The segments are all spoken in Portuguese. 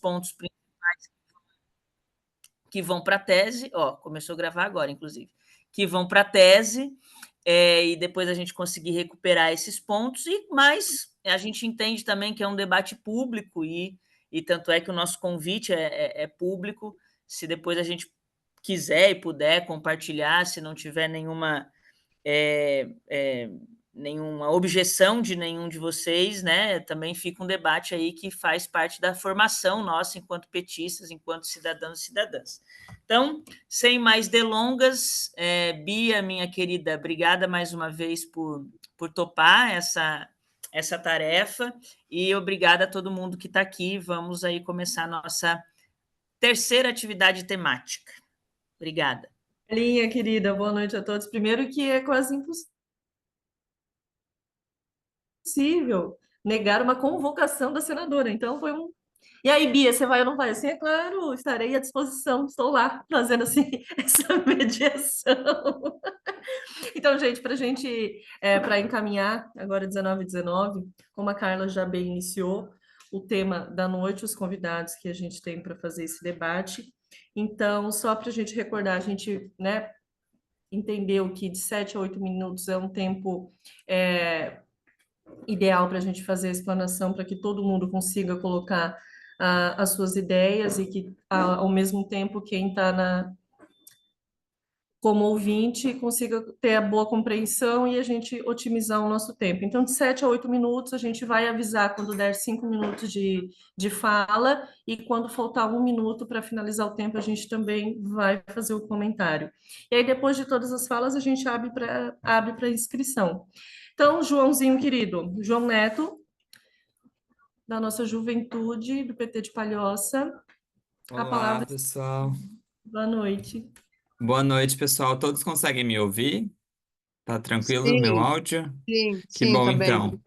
pontos principais que vão para a tese, ó, começou a gravar agora, inclusive, que vão para a tese, e depois a gente conseguir recuperar esses pontos, mas a gente entende também que é um debate público, e tanto é que o nosso convite é público, se depois a gente quiser e puder compartilhar, se não tiver nenhuma objeção de nenhum de vocês, né? Também fica um debate aí que faz parte da formação nossa enquanto petistas, enquanto cidadãos e cidadãs. Então, sem mais delongas, Bia, minha querida, obrigada mais uma vez por topar essa tarefa e obrigada a todo mundo que está aqui. Vamos aí começar a nossa terceira atividade temática. Obrigada. Linha, querida, boa noite a todos. Primeiro que é quase impossível negar uma convocação da senadora, então foi um... E aí, Bia, você vai ou não vai? Assim, é claro, estarei à disposição, estou lá fazendo assim essa mediação. Então, gente, para encaminhar, agora 19h19, como a Carla já bem iniciou, o tema da noite, os convidados que a gente tem para fazer esse debate. Então, só para a gente recordar, a gente, né, entendeu que de 7 a 8 minutos é um tempo ideal para a gente fazer a explanação, para que todo mundo consiga colocar as suas ideias e que, ao mesmo tempo, quem está como ouvinte consiga ter a boa compreensão e a gente otimizar o nosso tempo. Então, de 7 a 8 minutos, a gente vai avisar quando der 5 minutos de fala, e quando faltar 1 minuto para finalizar o tempo, a gente também vai fazer o comentário. E aí, depois de todas as falas, a gente abre para inscrição. Então, Joãozinho querido, João Neto, da nossa juventude, do PT de Palhoça, a Olá, palavra. pessoal. Boa noite. Boa noite, pessoal. Todos conseguem me ouvir? Tá tranquilo meu Sim, áudio? sim, Que sim, bom, tá bem. então.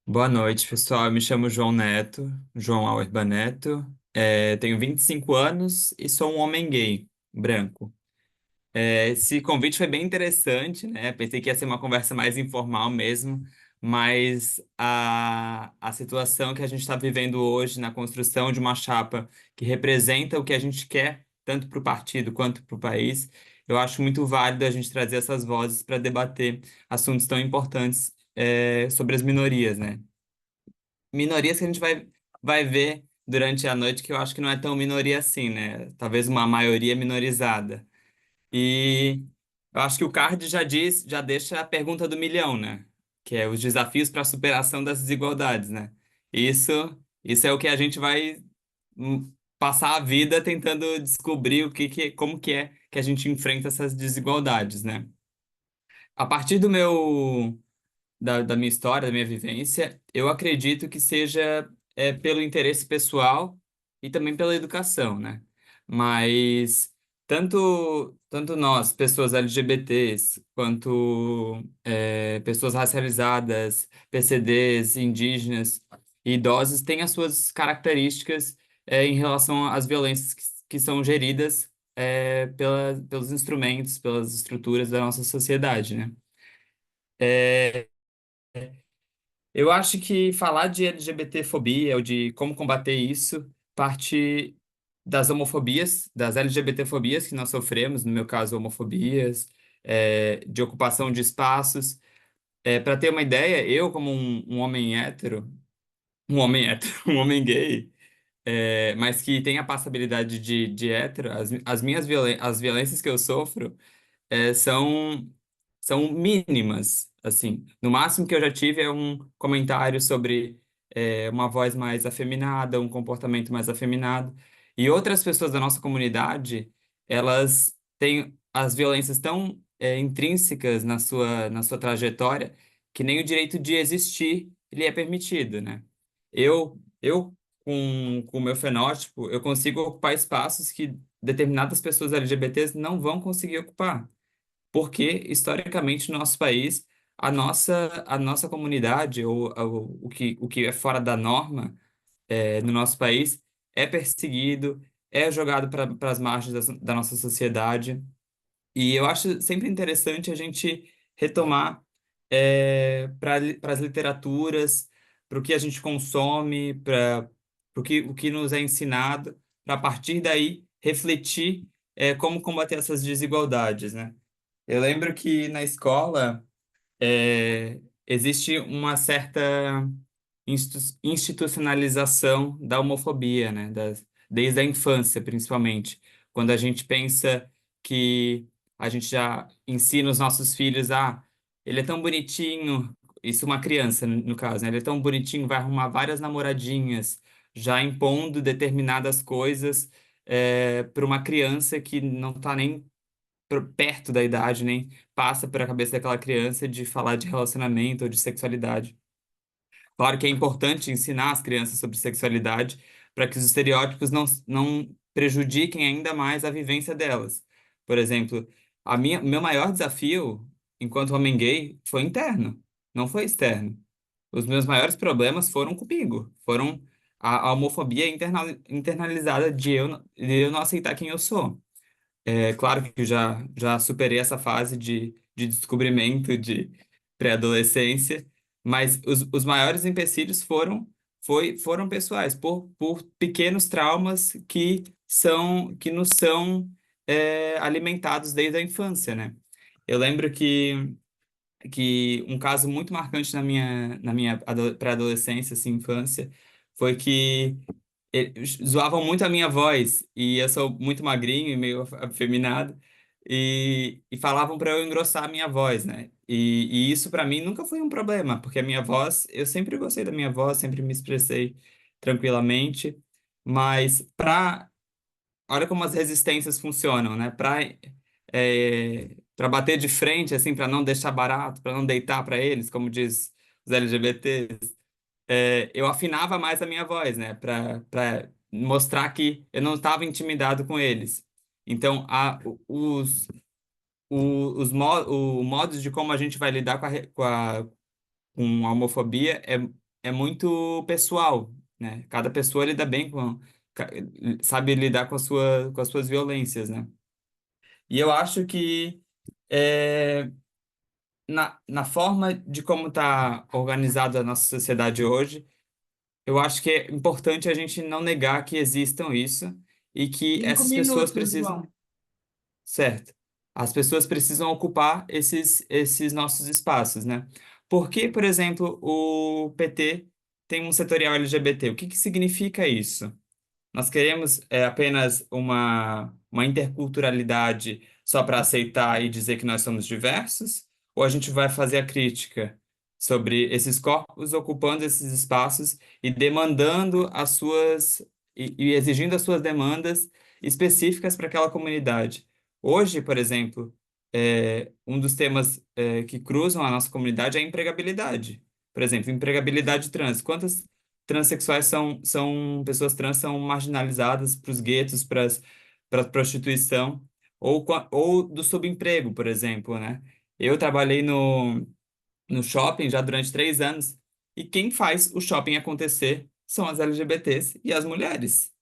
Boa noite, pessoal. Eu me chamo João Neto, João Auerba Neto. Tenho 25 anos e sou um homem gay, branco. Esse convite foi bem interessante, né? Pensei que ia ser uma conversa mais informal mesmo, mas a situação que a gente está vivendo hoje na construção de uma chapa que representa o que a gente quer, tanto para o partido quanto para o país, eu acho muito válido a gente trazer essas vozes para debater assuntos tão importantes, sobre as minorias, né? Minorias que a gente vai ver durante a noite, que eu acho que não é tão minoria assim, né? Talvez uma maioria minorizada. E eu acho que o card já deixa a pergunta do milhão, né? Que é os desafios para a superação das desigualdades, né? Isso, isso é o que a gente vai passar a vida tentando descobrir como que é que a gente enfrenta essas desigualdades, né? A partir da minha história, da minha vivência, eu acredito que seja pelo interesse pessoal e também pela educação, né? Mas tanto nós, pessoas LGBTs, quanto pessoas racializadas, PCDs, indígenas e idosos, têm as suas características em relação às violências que são geridas pelos instrumentos, pelas estruturas da nossa sociedade, né? É, Eu acho que falar de LGBTfobia ou de como combater isso parte das homofobias, das LGBTfobias que nós sofremos, no meu caso, homofobias, de ocupação de espaços. Para ter uma ideia, eu, como um homem hétero, um homem gay, mas que tem a passabilidade de hétero, as violências que eu sofro são mínimas, assim. No máximo que eu já tive é um comentário sobre uma voz mais afeminada, um comportamento mais afeminado. E outras pessoas da nossa comunidade, elas têm as violências tão intrínsecas na sua trajetória que nem o direito de existir lhe é permitido, né? Eu com o meu fenótipo, eu consigo ocupar espaços que determinadas pessoas LGBTs não vão conseguir ocupar porque, historicamente, no nosso país, a nossa comunidade, ou o que é fora da norma, no nosso país, é perseguido, é jogado para as margens da nossa sociedade. E eu acho sempre interessante a gente retomar para as literaturas, para o que a gente consome, o que nos é ensinado, para a partir daí refletir como combater essas desigualdades, né? Eu lembro que na escola existe uma certa institucionalização da homofobia, né? Desde a infância, principalmente. Quando a gente pensa que a gente já ensina os nossos filhos, ele é tão bonitinho, isso uma criança, no caso, né? Ele é tão bonitinho, vai arrumar várias namoradinhas, já impondo determinadas coisas para uma criança que não está nem perto da idade, nem passa por a cabeça daquela criança de falar de relacionamento ou de sexualidade. Claro que é importante ensinar as crianças sobre sexualidade para que os estereótipos não prejudiquem ainda mais a vivência delas. Por exemplo, meu maior desafio enquanto homem gay foi interno, não foi externo. Os meus maiores problemas foram comigo, foram a homofobia internalizada de eu não aceitar quem eu sou. É claro que eu já superei essa fase de descobrimento, de pré-adolescência, mas os maiores empecilhos foram pessoais, por pequenos traumas que nos são alimentados desde a infância, né? Eu lembro que um caso muito marcante na minha pré-adolescência, assim, infância, foi que zoavam muito a minha voz, e eu sou muito magrinho e meio afeminado, e falavam para eu engrossar a minha voz, né? E isso para mim nunca foi um problema, porque a minha voz, eu sempre gostei da minha voz, sempre me expressei tranquilamente, mas olha como as resistências funcionam, né? Para bater de frente, assim, para não deixar barato, para não deitar para eles, como diz os LGBTs, eu afinava mais a minha voz, né? Para mostrar que eu não estava intimidado com eles. Então, o modo de como a gente vai lidar com a homofobia é muito pessoal, né? Cada pessoa lida bem ca- sabe lidar com as suas violências, né? E eu acho que é, na forma de como está organizada a nossa sociedade hoje, eu acho que é importante a gente não negar que existam isso e que 5 minutos, João. certo, as pessoas precisam ocupar esses nossos espaços, né? Por que, por exemplo, o PT tem um setorial LGBT? O que que significa isso? Nós queremos apenas uma interculturalidade só para aceitar e dizer que nós somos diversos? Ou a gente vai fazer a crítica sobre esses corpos ocupando esses espaços e demandando e exigindo as suas demandas específicas para aquela comunidade? Hoje, por exemplo, um dos temas que cruzam a nossa comunidade é a empregabilidade. Por exemplo, empregabilidade trans. Quantas transexuais pessoas trans são marginalizadas para os guetos, para a prostituição, ou do subemprego, por exemplo, né? Eu trabalhei no shopping já durante 3 anos, e quem faz o shopping acontecer são as LGBTs e as mulheres.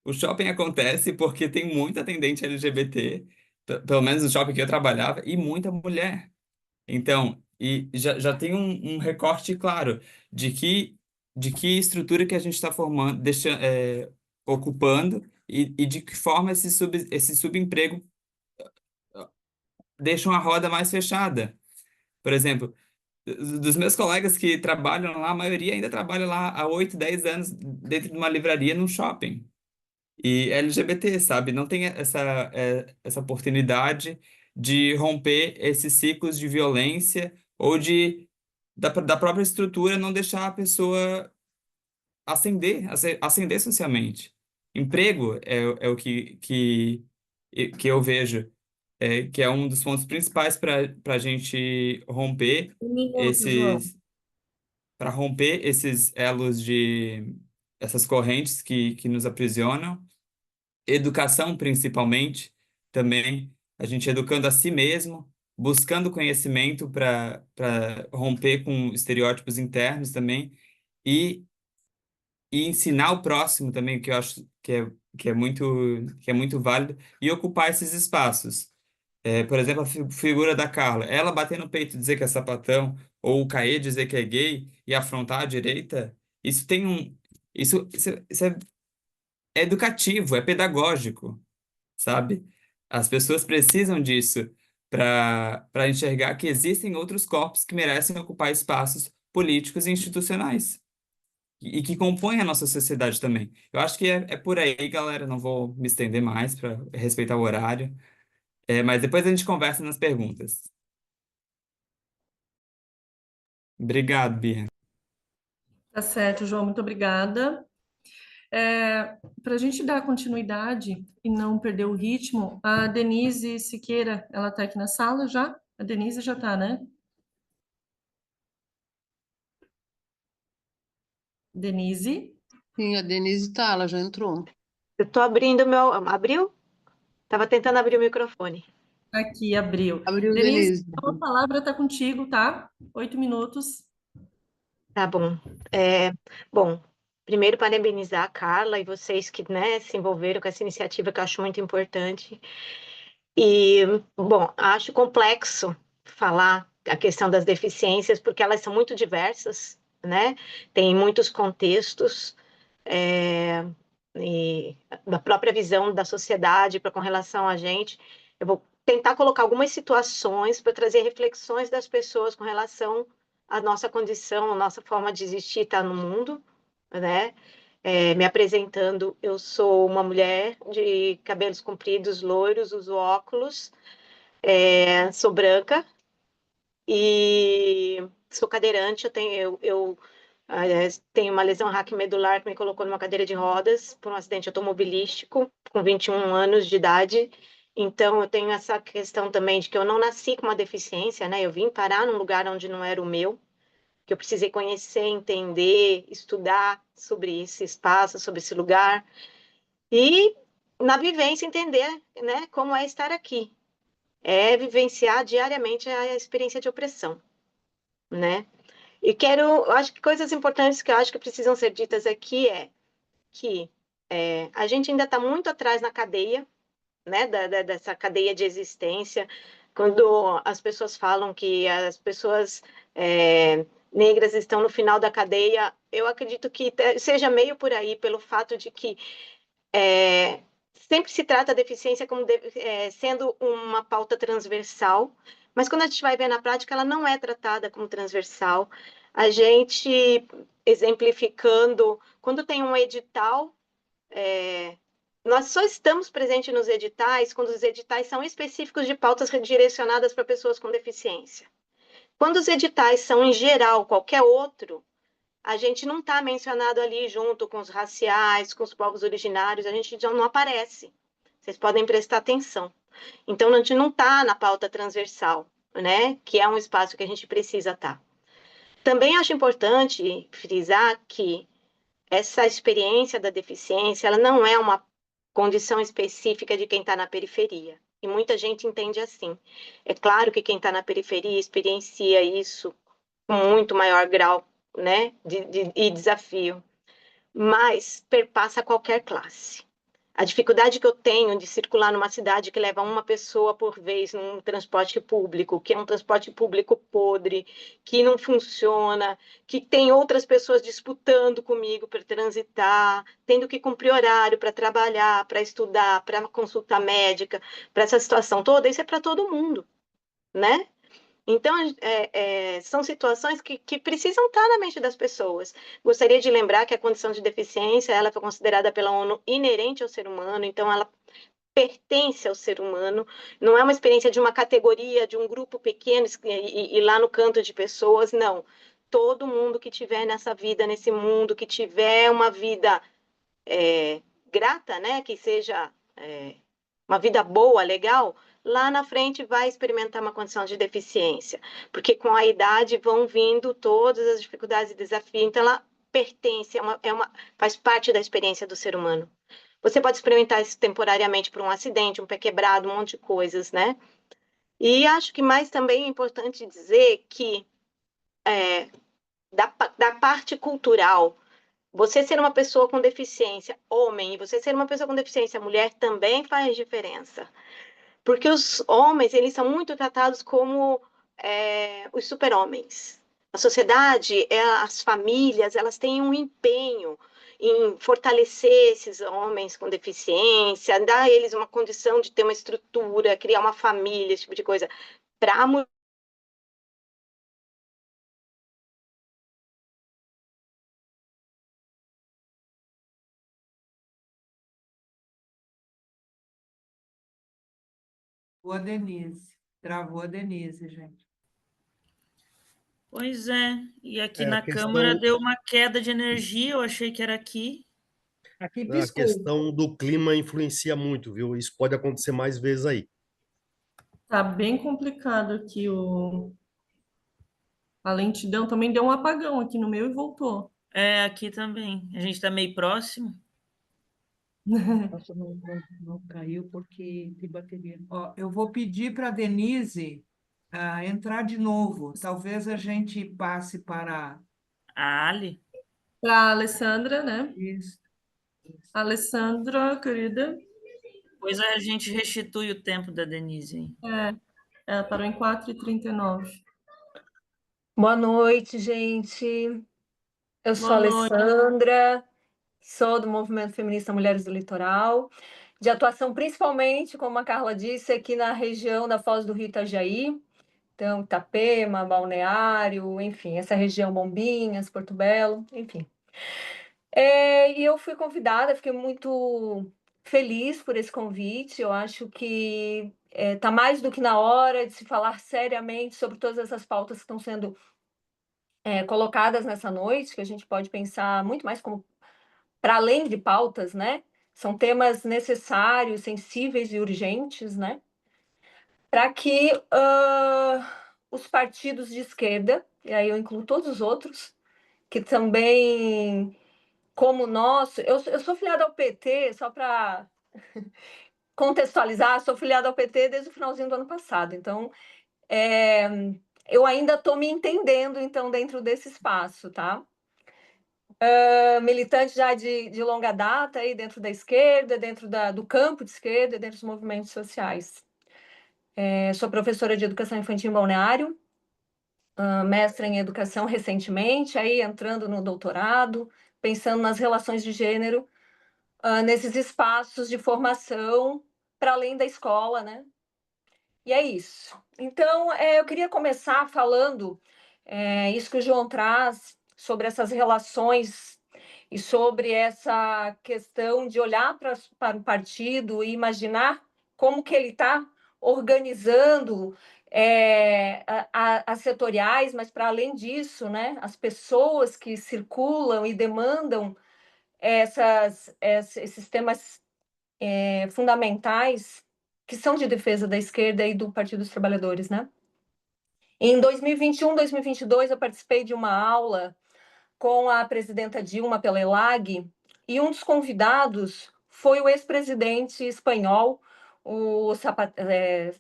O shopping acontece porque tem muita atendente LGBT, pelo menos no shopping que eu trabalhava, e muita mulher. Então, e já tem um recorte claro de de que estrutura que a gente está formando, ocupando, e de que forma esse subemprego deixa uma roda mais fechada. Por exemplo, dos meus colegas que trabalham lá, a maioria ainda trabalha lá há 8, 10 anos dentro de uma livraria num shopping. E LGBT, sabe? Não tem essa oportunidade de romper esses ciclos de violência ou da própria estrutura não deixar a pessoa ascender socialmente. Emprego é o que eu vejo, que é um dos pontos principais para a gente romper 1 minuto, João. esses, para romper esses elos essas correntes que nos aprisionam. Educação, principalmente, também, a gente educando a si mesmo, buscando conhecimento para romper com estereótipos internos também, e, e ensinar o próximo também, que eu acho que é muito válido, e ocupar esses espaços. Por exemplo, a figura da Carla, ela bater no peito e dizer que é sapatão, ou o Caê dizer que é gay e afrontar a direita, isso tem Isso é educativo, é pedagógico, sabe? As pessoas precisam disso para enxergar que existem outros corpos que merecem ocupar espaços políticos e institucionais e que compõem a nossa sociedade também. Eu acho que é por aí, galera. Não vou me estender mais para respeitar o horário. Mas depois a gente conversa nas perguntas. Obrigado, Bia. Tá certo, João, muito obrigada. Para a gente dar continuidade e não perder o ritmo, a Denise Siqueira, ela está aqui na sala já? A Denise já está, né? Denise? Sim, a Denise tá, ela já entrou. Eu tô abrindo meu. Abriu? Tava tentando abrir o microfone. Aqui, abriu. Abriu, Denise, Denise. a palavra está contigo, tá? 8 minutos. Tá bom. Bom, primeiro parabenizar a Carla e vocês que, né, se envolveram com essa iniciativa que eu acho muito importante. E, bom, acho complexo falar a questão das deficiências, porque elas são muito diversas, né? Tem muitos contextos, e da própria visão da sociedade com relação a gente. Eu vou tentar colocar algumas situações para trazer reflexões das pessoas com relação à nossa condição, à nossa forma de existir, estar no mundo, né? Me apresentando, eu sou uma mulher de cabelos compridos, loiros, uso óculos, sou branca e sou cadeirante. Tenho uma lesão raquimedular que me colocou numa cadeira de rodas por um acidente automobilístico com 21 anos de idade. Então, eu tenho essa questão também de que eu não nasci com uma deficiência, né? Eu vim parar num lugar onde não era o meu, que eu precisei conhecer, entender, estudar sobre esse espaço, sobre esse lugar. E, na vivência, entender, né, como é estar aqui. É vivenciar diariamente a experiência de opressão, né? E acho que coisas importantes que eu acho que precisam ser ditas aqui é que a gente ainda está muito atrás na cadeia, né, dessa cadeia de existência. Quando as pessoas falam que as pessoas negras estão no final da cadeia, eu acredito que seja meio por aí, pelo fato de que sempre se trata a deficiência como sendo uma pauta transversal, mas quando a gente vai ver na prática, ela não é tratada como transversal. A gente, exemplificando, quando tem um edital, nós só estamos presentes nos editais quando os editais são específicos de pautas redirecionadas para pessoas com deficiência. Quando os editais são, em geral, qualquer outro, a gente não está mencionado ali junto com os raciais, com os povos originários, a gente já não aparece. Vocês podem prestar atenção. Então, a gente não está na pauta transversal, né? Que é um espaço que a gente precisa estar. Também acho importante frisar que essa experiência da deficiência, ela não é uma condição específica de quem está na periferia. E muita gente entende assim. É claro que quem está na periferia experiencia isso com muito maior grau, né, e desafio, mas perpassa qualquer classe. A dificuldade que eu tenho de circular numa cidade que leva uma pessoa por vez num transporte público, que é um transporte público podre, que não funciona, que tem outras pessoas disputando comigo para transitar, tendo que cumprir horário para trabalhar, para estudar, para consulta médica, para essa situação toda, isso é para todo mundo, né? Então, são situações que precisam estar na mente das pessoas. Gostaria de lembrar que a condição de deficiência ela foi considerada pela ONU inerente ao ser humano, então ela pertence ao ser humano, não é uma experiência de uma categoria, de um grupo pequeno e lá no canto de pessoas, não. Todo mundo que tiver nessa vida, nesse mundo, que tiver uma vida grata, né, que seja uma vida boa, legal, lá na frente vai experimentar uma condição de deficiência, porque com a idade vão vindo todas as dificuldades e desafios, então ela pertence, faz parte da experiência do ser humano. Você pode experimentar isso temporariamente por um acidente, um pé quebrado, um monte de coisas, né? E acho que mais também é importante dizer que da parte cultural, você ser uma pessoa com deficiência, homem, e você ser uma pessoa com deficiência, mulher, também faz diferença. Porque os homens, eles são muito tratados como os super-homens. A sociedade, as famílias, elas têm um empenho em fortalecer esses homens com deficiência, dar a eles uma condição de ter uma estrutura, criar uma família, esse tipo de coisa. Para a mulher. A Denise. Travou a Denise, gente. Pois é, e aqui É, a na Câmara questão, deu uma queda de energia, eu achei que era aqui. Aqui a piscou. questão do clima influencia muito, viu? Isso pode acontecer mais vezes aí. Tá bem complicado aqui a lentidão. Também deu um apagão aqui no meu e voltou. É, aqui também. A gente está meio próximo. Nossa, não caiu porque tem bateria. Ó, eu vou pedir para a Denise entrar de novo. Talvez a gente passe para A Ali. Para a Alessandra, né? isso. Alessandra, querida. Depois a gente restitui o tempo da Denise aí. Ela parou em 4h39. Boa noite, gente. Eu sou a Boa noite. Alessandra, sou do Movimento Feminista Mulheres do Litoral, de atuação principalmente, como a Carla disse, aqui na região da Foz do Rio Itajaí, então Itapema, Balneário, enfim, essa região Bombinhas, Porto Belo, enfim. E eu fui convidada, fiquei muito feliz por esse convite. Eu acho que está mais do que na hora de se falar seriamente sobre todas essas pautas que estão sendo colocadas nessa noite, que a gente pode pensar muito mais como para além de pautas, né? São temas necessários, sensíveis e urgentes, né? Para que os partidos de esquerda, e aí eu incluo todos os outros, que também, como o nosso, eu sou filiada ao PT, só para contextualizar, sou filiada ao PT desde o finalzinho do ano passado, então eu ainda estou me entendendo, então, dentro desse espaço, tá? Militante já de longa data aí dentro da esquerda, dentro do campo de esquerda, dentro dos movimentos sociais. Sou professora de educação infantil em Balneário, mestra em educação recentemente, aí entrando no doutorado, pensando nas relações de gênero, nesses espaços de formação para além da escola, né? E é isso. Então, eu queria começar falando isso que o João traz sobre essas relações e sobre essa questão de olhar para o partido e imaginar como que ele está organizando as setoriais, mas para além disso, né, as pessoas que circulam e demandam esses temas fundamentais que são de defesa da esquerda e do Partido dos Trabalhadores, né? Em 2021, 2022, eu participei de uma aula com a presidenta Dilma pela ELAG, e um dos convidados foi o ex-presidente espanhol, o Zapatero.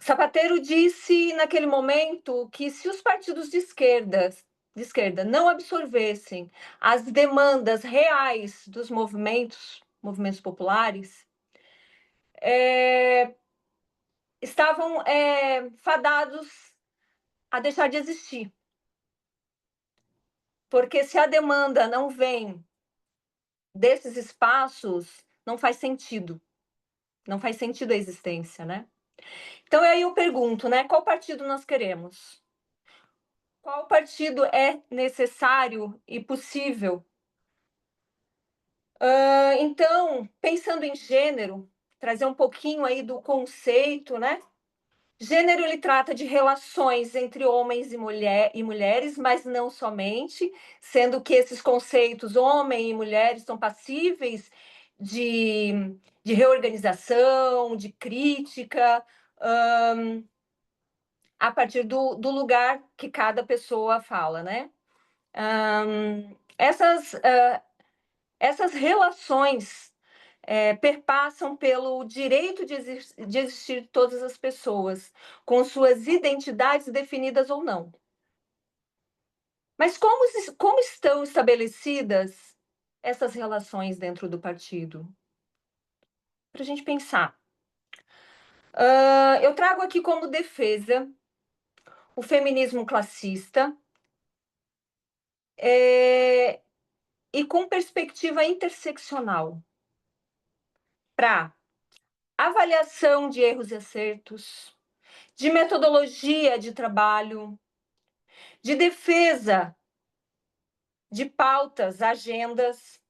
Zapatero disse naquele momento que se os partidos de esquerda não absorvessem as demandas reais dos movimentos populares, estavam fadados a deixar de existir. Porque se a demanda não vem desses espaços, não faz sentido. Não faz sentido a existência, né? Então, aí eu pergunto, né? Qual partido nós queremos? Qual partido é necessário e possível? Então, pensando em gênero, trazer um pouquinho aí do conceito, né? Gênero, ele trata de relações entre homens e mulheres, mas não somente, sendo que esses conceitos, homem e mulher, estão passíveis de reorganização, de crítica, a partir do lugar que cada pessoa fala, né? Essas relações perpassam pelo direito de existir todas as pessoas, com suas identidades definidas ou não. Mas como estão estabelecidas essas relações dentro do partido? Para a gente pensar. Eu trago aqui como defesa o feminismo classista, e com perspectiva interseccional, para avaliação de erros e acertos, de metodologia de trabalho, de defesa de pautas, agendas,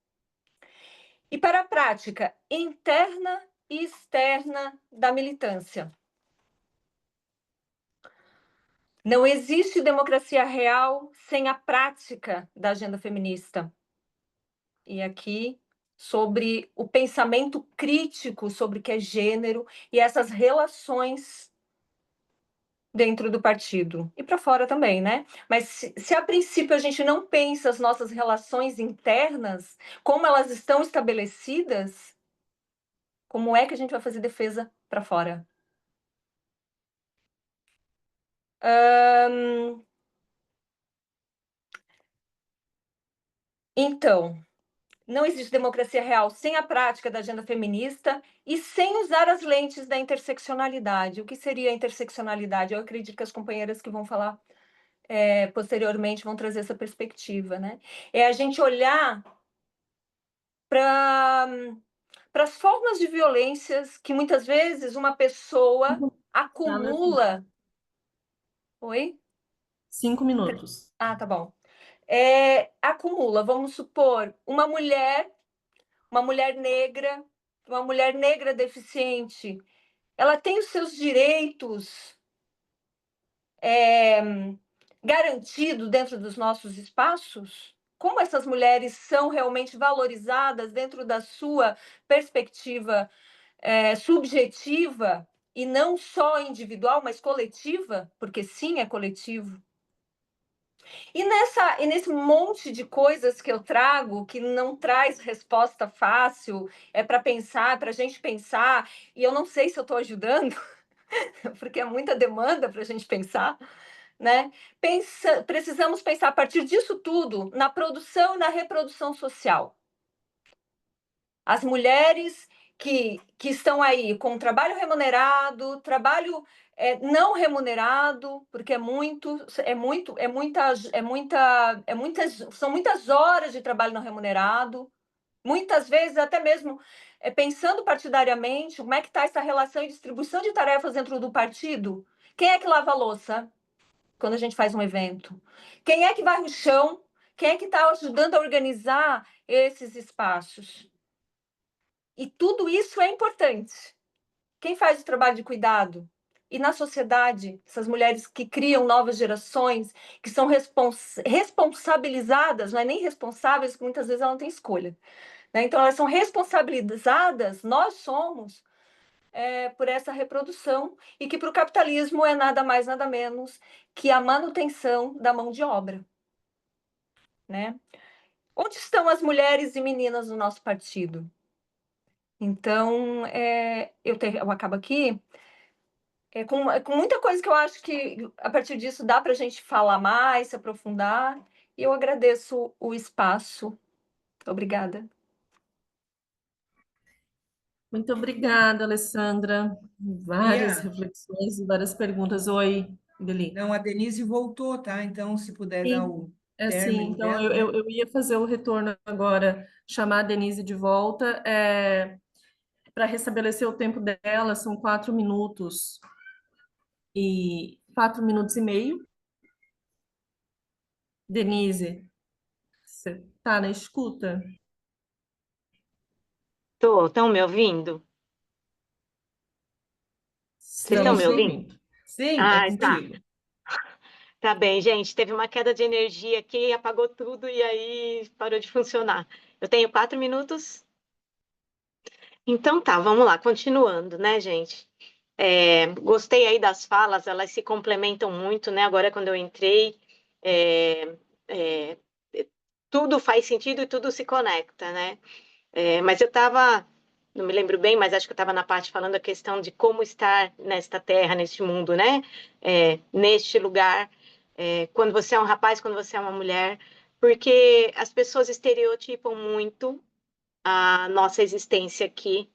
e para a prática interna e externa da militância. Não existe democracia real sem a prática da agenda feminista. E aqui, sobre o pensamento crítico sobre o que é gênero e essas relações dentro do partido e para fora também, né? Mas se a princípio a gente não pensa as nossas relações internas, como elas estão estabelecidas, como é que a gente vai fazer defesa para fora? Então, não existe democracia real sem a prática da agenda feminista e sem usar as lentes da interseccionalidade. O que seria a interseccionalidade? Eu acredito que as companheiras que vão falar posteriormente vão trazer essa perspectiva, né? É a gente olhar para as formas de violências que muitas vezes uma pessoa acumula. Oi? 5 minutos. Ah, tá bom. Acumula, vamos supor, uma mulher negra deficiente, ela tem os seus direitos garantidos dentro dos nossos espaços? Como essas mulheres são realmente valorizadas dentro da sua perspectiva subjetiva e não só individual, mas coletiva? Porque sim, é coletivo. E nesse monte de coisas que eu trago, que não traz resposta fácil, é para pensar, para a gente pensar, e eu não sei se eu estou ajudando, porque é muita demanda para a gente pensar, né? Precisamos pensar a partir disso tudo na produção e na reprodução social. As mulheres que estão aí com trabalho remunerado, trabalho não remunerado, porque são muitas horas de trabalho não remunerado, muitas vezes até mesmo pensando partidariamente, como é que está essa relação e distribuição de tarefas dentro do partido? Quem é que lava a louça quando a gente faz um evento? Quem é que varre o chão? Quem é que está ajudando a organizar esses espaços? E tudo isso é importante. Quem faz o trabalho de cuidado? E na sociedade, essas mulheres que criam novas gerações, que são responsabilizadas, não é nem responsáveis, porque muitas vezes elas não têm escolha, né? Então, elas são responsabilizadas, nós somos, por essa reprodução, e que para o capitalismo é nada mais, nada menos que a manutenção da mão de obra, né? Onde estão as mulheres e meninas do nosso partido? Então, eu acabo aqui com muita coisa que eu acho que, a partir disso, dá para a gente falar mais, se aprofundar, e eu agradeço o espaço. Obrigada. Muito obrigada, Alessandra. Várias Bia? reflexões e várias perguntas. Oi, Deli. Não, a Denise voltou, tá? Então, se puder dar Sim, o sim. término Então, dela, né? eu ia fazer o retorno agora, chamar a Denise de volta, para restabelecer o tempo dela, são 4 minutos e 4 minutos e meio. Denise, você está na escuta? Estão me ouvindo? Vocês estão Estamos me te ouvindo? ouvindo. Sim, é Ah, tá. contigo. Tá bem, gente. Teve uma queda de energia aqui, apagou tudo e aí parou de funcionar. Eu tenho 4 minutos? Então tá, vamos lá, continuando, né, gente? Gostei aí das falas, elas se complementam muito, né? Agora, quando eu entrei, é, é, tudo faz sentido e tudo se conecta, né? Mas eu estava, não me lembro bem, mas acho que eu estava na parte falando a questão de como estar nesta terra, neste mundo, né? Neste lugar, quando você é um rapaz, quando você é uma mulher, porque as pessoas estereotipam muito a nossa existência aqui.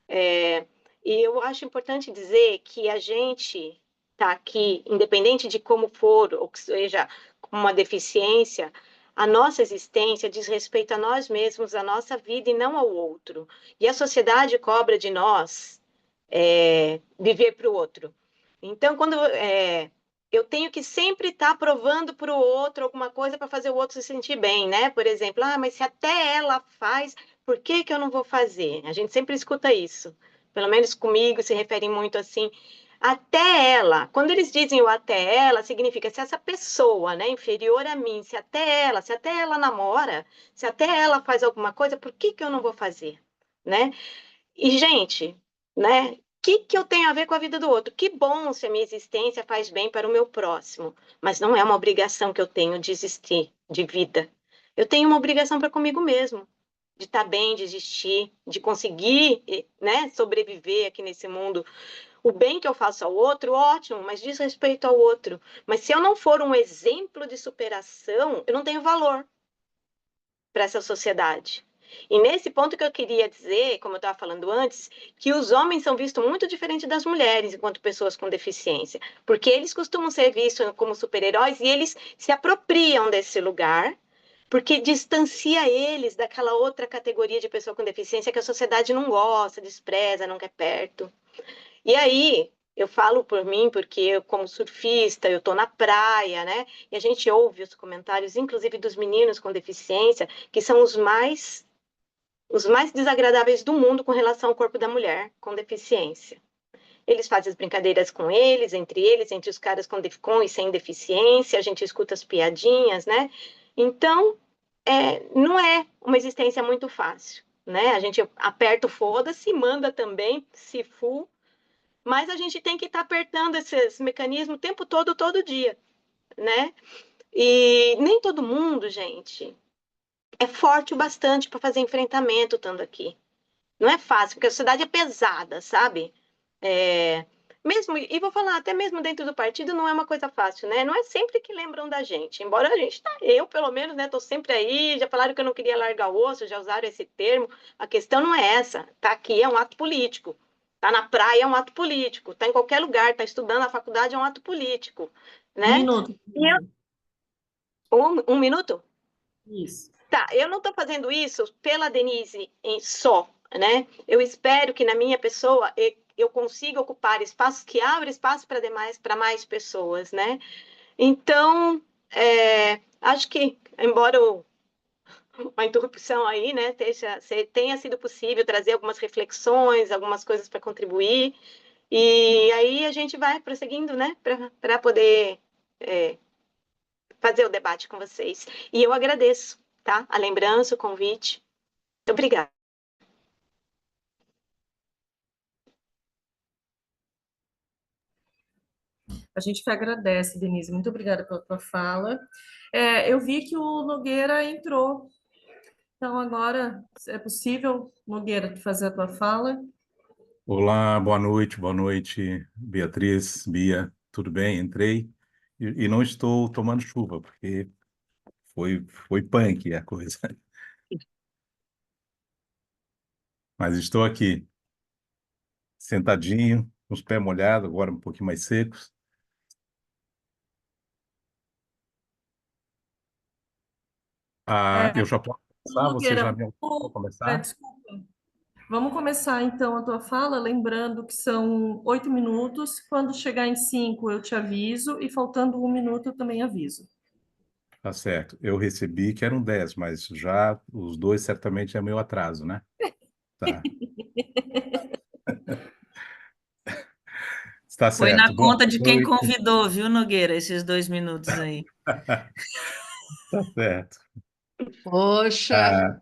E eu acho importante dizer que a gente está aqui, independente de como for, ou que seja com uma deficiência, A nossa existência diz respeito a nós mesmos, a nossa vida e não ao outro. E a sociedade cobra de nós viver para o outro. Então, quando eu tenho que sempre estar provando para o outro alguma coisa para fazer o outro se sentir bem, né? Por exemplo, mas se até ela faz, por que que eu não vou fazer? A gente sempre escuta isso. Pelo menos comigo se referem muito assim. Até ela, quando eles dizem o até ela, significa se essa pessoa, né, inferior a mim, se até ela namora, se até ela faz alguma coisa, por que que eu não vou fazer, né? E, gente, né? O que eu tenho a ver com a vida do outro? Que bom se a minha existência faz bem para o meu próximo, mas não é uma obrigação que eu tenho de existir, de vida. Eu tenho uma obrigação para comigo mesmo, de estar bem, de existir, de conseguir, né, sobreviver aqui nesse mundo. O bem que eu faço ao outro, ótimo, mas diz respeito ao outro. Mas se eu não for um exemplo de superação, eu não tenho valor para essa sociedade. E nesse ponto que eu queria dizer, como eu estava falando antes, que os homens são vistos muito diferente das mulheres enquanto pessoas com deficiência, porque eles costumam ser vistos como super-heróis e eles se apropriam desse lugar, porque distancia eles daquela outra categoria de pessoa com deficiência que a sociedade não gosta, despreza, não quer perto. E aí, eu falo por mim, porque eu, como surfista, eu estou na praia, né? E a gente ouve os comentários, inclusive dos meninos com deficiência, que são os mais desagradáveis do mundo com relação ao corpo da mulher com deficiência. Eles fazem as brincadeiras com eles, entre os caras com e sem deficiência, a gente escuta as piadinhas, né? Então, não é uma existência muito fácil, né? A gente aperta o foda-se, manda também, se fu, mas a gente tem que estar apertando esses mecanismos o tempo todo, todo dia, né? E nem todo mundo, gente, é forte o bastante para fazer enfrentamento estando aqui. Não é fácil, porque a sociedade é pesada, sabe? Mesmo, e vou falar, até mesmo dentro do partido não é uma coisa fácil, né? Não é sempre que lembram da gente, embora a gente eu pelo menos, né, tô sempre aí, já falaram que eu não queria largar o osso, já usaram esse termo. A questão não é essa, tá aqui é um ato político. Tá na praia é um ato político, tá em qualquer lugar, tá estudando na faculdade é um ato político, né? Minuto. Um minuto? Isso. Tá, eu não estou fazendo isso pela Denise só, né? Eu espero que na minha pessoa eu consiga ocupar espaços que abram espaço para mais pessoas, né? Então, acho que, embora a interrupção aí, né, tenha sido possível trazer algumas reflexões, algumas coisas para contribuir, e aí a gente vai prosseguindo, né, para poder fazer o debate com vocês. E eu agradeço, tá? A lembrança, o convite. Muito obrigada. A gente que agradece, Denise. Muito obrigada pela tua fala. Eu vi que o Nogueira entrou. Então, agora é possível, Nogueira, tu fazer a tua fala? Olá, boa noite, Beatriz, Bia, tudo bem? Entrei e não estou tomando chuva, porque foi punk a coisa. Mas estou aqui, sentadinho, com os pés molhados, agora um pouquinho mais secos. Eu já posso começar? Você já Nogueira, me autorizou a começar? desculpa. Vamos começar então a tua fala, lembrando que são 8 minutos. Quando chegar em 5, eu te aviso, e faltando 1 minuto, eu também aviso. Tá certo. Eu recebi que eram 10, mas já os dois certamente é meu atraso, né? Tá. Está Foi na certo. Boa conta de quem noite. convidou, viu, Nogueira, esses 2 minutos aí. Tá certo. Poxa,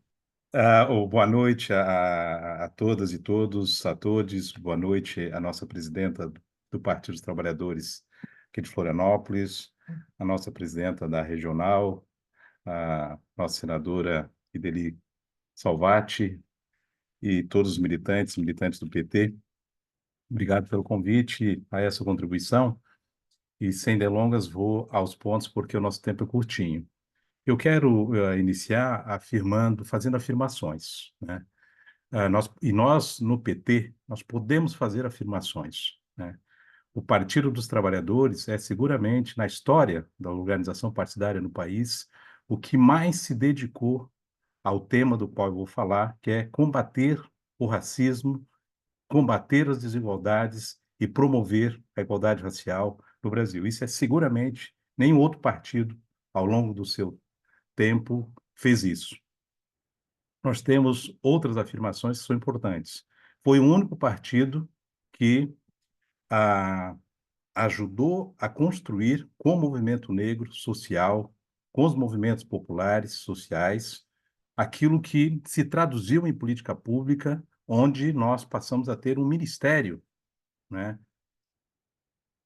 Boa noite a todas e todos, a todos. Boa noite à nossa presidenta do Partido dos Trabalhadores aqui de Florianópolis, a nossa presidenta da regional, a nossa senadora Ideli Salvati e todos os militantes do PT. Obrigado pelo convite a essa contribuição e, sem delongas, vou aos pontos porque o nosso tempo é curtinho. Eu quero iniciar fazendo afirmações, né? Nós, no PT, nós podemos fazer afirmações, né? O Partido dos Trabalhadores é seguramente, na história da organização partidária no país, o que mais se dedicou ao tema do qual eu vou falar, que é combater o racismo, combater as desigualdades e promover a igualdade racial no Brasil. Isso é seguramente nenhum outro partido, ao longo do seu tempo, fez isso. Nós temos outras afirmações que são importantes. Foi o único partido que ajudou a construir com o movimento negro social, com os movimentos populares sociais, aquilo que se traduziu em política pública, onde nós passamos a ter um ministério, né,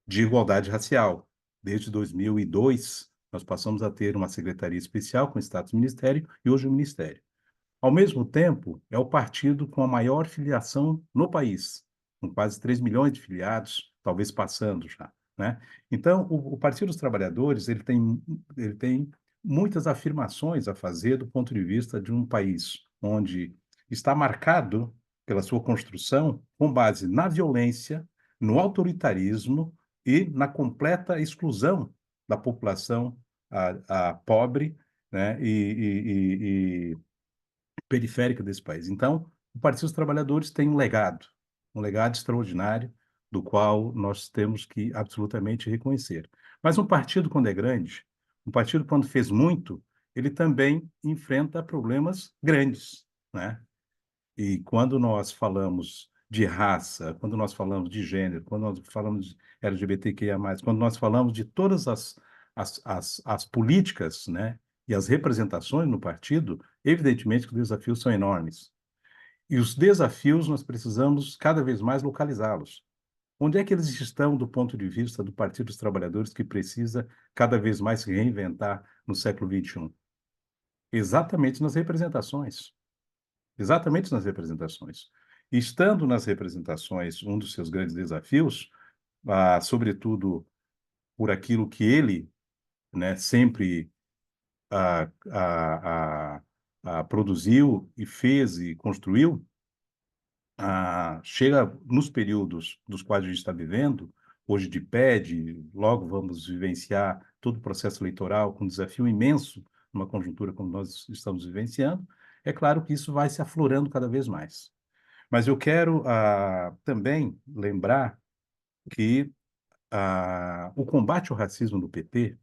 de igualdade racial. Desde 2002, nós passamos a ter uma secretaria especial com status ministério e hoje um ministério. Ao mesmo tempo, é o partido com a maior filiação no país, com quase 3 milhões de filiados, talvez passando já, né? Então, o Partido dos Trabalhadores, ele tem muitas afirmações a fazer do ponto de vista de um país onde está marcado pela sua construção com base na violência, no autoritarismo e na completa exclusão da população a pobre, né, e periférica desse país. Então, o Partido dos Trabalhadores tem um legado extraordinário, do qual nós temos que absolutamente reconhecer. Mas um partido, quando é grande, um partido, quando fez muito, ele também enfrenta problemas grandes, né? E quando nós falamos de raça, quando nós falamos de gênero, quando nós falamos de LGBTQIA+, quando nós falamos de todas as políticas, né, e as representações no partido, evidentemente que os desafios são enormes. E os desafios nós precisamos cada vez mais localizá-los. Onde é que eles estão do ponto de vista do Partido dos Trabalhadores, que precisa cada vez mais se reinventar no século XXI? Exatamente nas representações. Exatamente nas representações. E estando nas representações, um dos seus grandes desafios, sobretudo por aquilo que ele, né, sempre produziu e fez e construiu, chega nos períodos dos quais a gente está vivendo, hoje de PED, logo vamos vivenciar todo o processo eleitoral com um desafio imenso, numa conjuntura como nós estamos vivenciando, é claro que isso vai se aflorando cada vez mais. Mas eu quero também lembrar que o combate ao racismo do PT,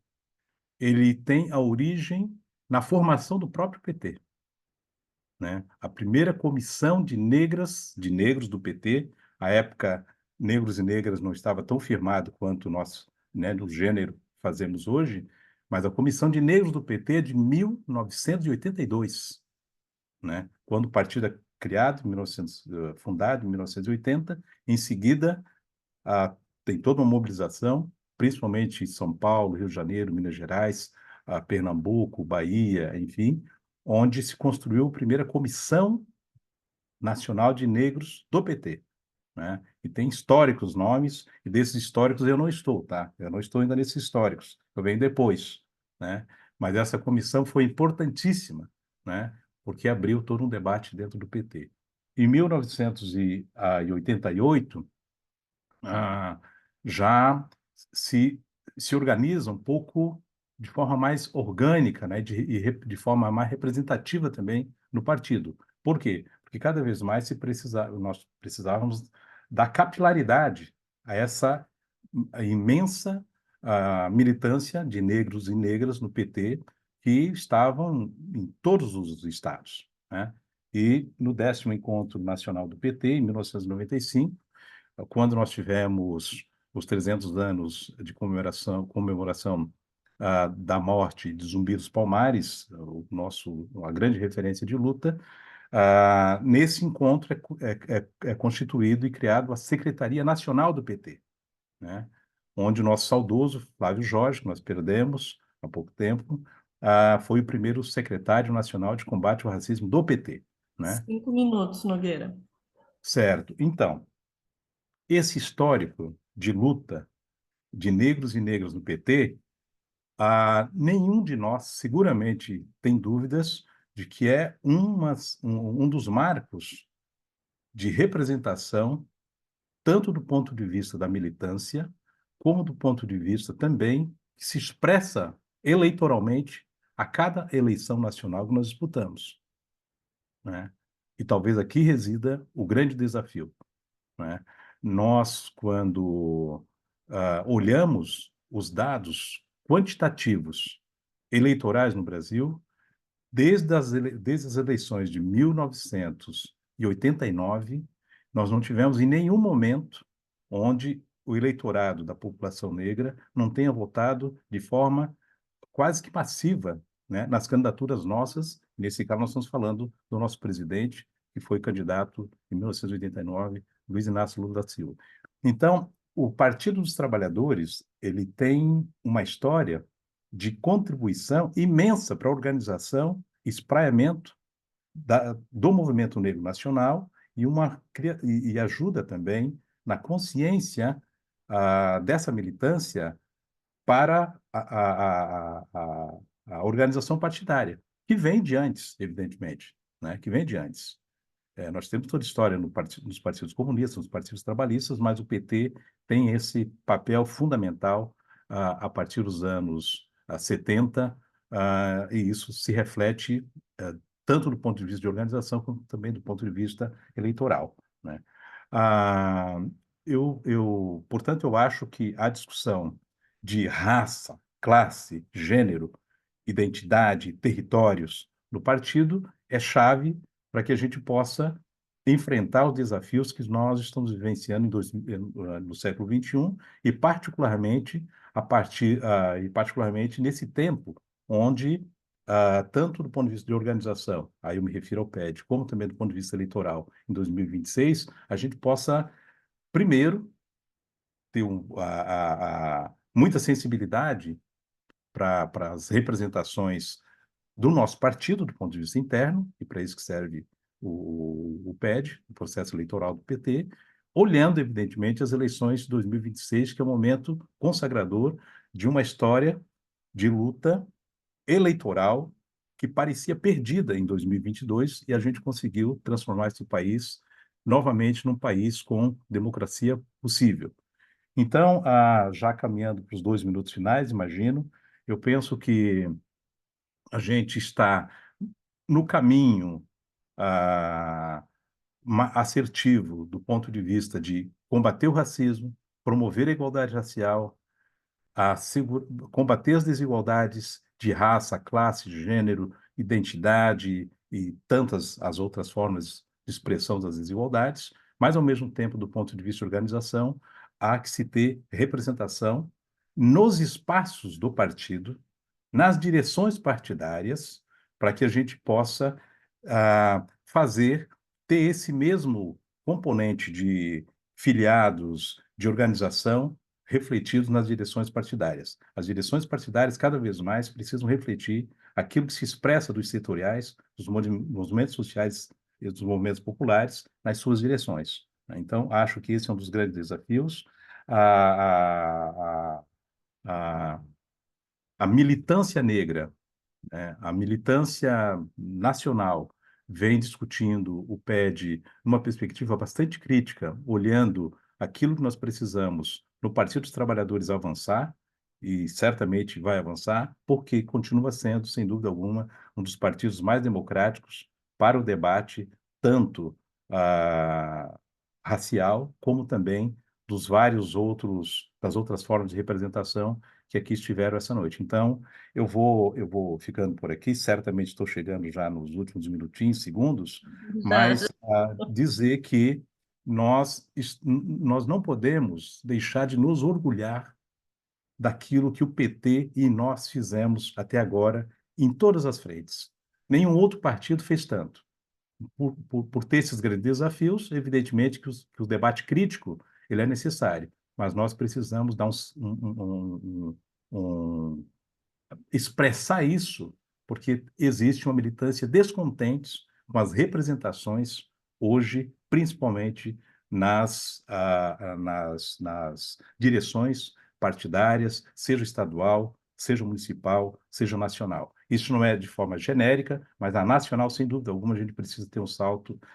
ele tem a origem na formação do próprio PT, né? A primeira comissão de negros do PT, à época, negros e negras não estava tão firmado quanto nós, né, do gênero fazemos hoje, mas a comissão de negros do PT é de 1982, né? Quando o partido é criado, fundado em 1980, em seguida tem toda uma mobilização, principalmente em São Paulo, Rio de Janeiro, Minas Gerais, Pernambuco, Bahia, enfim, onde se construiu a primeira Comissão Nacional de Negros do PT, né? E tem históricos nomes, e desses históricos eu não estou, tá? Eu não estou ainda nesses históricos, eu venho depois, né? Mas essa comissão foi importantíssima, né? Porque abriu todo um debate dentro do PT. Em 1988, já se organiza um pouco de forma mais orgânica, né, de forma mais representativa também no partido. Por quê? Porque cada vez mais nós precisávamos dar capilaridade a essa imensa militância de negros e negras no PT que estavam em todos os estados, né? E no 10º Encontro Nacional do PT, em 1995, quando nós tivemos os 300 anos de comemoração da morte de Zumbi dos Palmares, a grande referência de luta, nesse encontro é constituído e criado a Secretaria Nacional do PT, né? Onde o nosso saudoso Flávio Jorge, que nós perdemos há pouco tempo, foi o primeiro secretário nacional de combate ao racismo do PT, né? 5 minutos, Nogueira. Certo. Então, esse histórico de luta de negros e negras no PT, nenhum de nós seguramente tem dúvidas de que é um dos marcos de representação, tanto do ponto de vista da militância, como do ponto de vista também que se expressa eleitoralmente a cada eleição nacional que nós disputamos, né? E talvez aqui resida o grande desafio, né? Nós, quando olhamos os dados quantitativos eleitorais no Brasil, desde as eleições de 1989, nós não tivemos em nenhum momento onde o eleitorado da população negra não tenha votado de forma quase que massiva, né, nas candidaturas nossas. Nesse caso, nós estamos falando do nosso presidente, que foi candidato em 1989, Luiz Inácio Lula da Silva. Então, o Partido dos Trabalhadores, ele tem uma história de contribuição imensa para a organização, espraiamento do movimento negro nacional e ajuda também na consciência dessa militância para a organização partidária, que vem de antes, evidentemente, né? Que vem de antes. Nós temos toda a história nos partidos comunistas, nos partidos trabalhistas, mas o PT tem esse papel fundamental a partir dos anos 70, e isso se reflete tanto do ponto de vista de organização, como também do ponto de vista eleitoral, né? Portanto, eu acho que a discussão de raça, classe, gênero, identidade, territórios no partido é chave para que a gente possa enfrentar os desafios que nós estamos vivenciando no século XXI e particularmente nesse tempo onde tanto do ponto de vista de organização, aí eu me refiro ao PED, como também do ponto de vista eleitoral, em 2026, a gente possa primeiro ter muita sensibilidade para as representações do nosso partido, do ponto de vista interno, e para isso que serve o PED, o processo eleitoral do PT, olhando, evidentemente, as eleições de 2026, que é um momento consagrador de uma história de luta eleitoral que parecia perdida em 2022, e a gente conseguiu transformar esse país novamente num país com democracia possível. Então, já caminhando para os 2 minutos finais, imagino, eu penso que a gente está no caminho assertivo do ponto de vista de combater o racismo, promover a igualdade racial, combater as desigualdades de raça, classe, gênero, identidade e tantas as outras formas de expressão das desigualdades, mas, ao mesmo tempo, do ponto de vista de organização, há que se ter representação nos espaços do partido, nas direções partidárias, para que a gente possa ter esse mesmo componente de filiados, de organização, refletidos nas direções partidárias. As direções partidárias, cada vez mais, precisam refletir aquilo que se expressa dos setoriais, dos movimentos sociais e dos movimentos populares nas suas direções. Então, acho que esse é um dos grandes desafios. A militância negra, né, a militância nacional, vem discutindo o PED numa perspectiva bastante crítica, olhando aquilo que nós precisamos no Partido dos Trabalhadores avançar, e certamente vai avançar, porque continua sendo, sem dúvida alguma, um dos partidos mais democráticos para o debate, tanto racial, como também das outras formas de representação que aqui estiveram essa noite. Então, eu vou ficando por aqui, certamente estou chegando já nos últimos minutinhos, segundos, mas dizer que nós não podemos deixar de nos orgulhar daquilo que o PT e nós fizemos até agora em todas as frentes. Nenhum outro partido fez tanto. Por ter esses grandes desafios, evidentemente que o debate crítico ele é necessário, mas nós precisamos dar expressar isso, porque existe uma militância descontente com as representações hoje, principalmente nas direções partidárias, seja estadual, seja municipal, seja nacional. Isso não é de forma genérica, mas na nacional, sem dúvida alguma, a gente precisa ter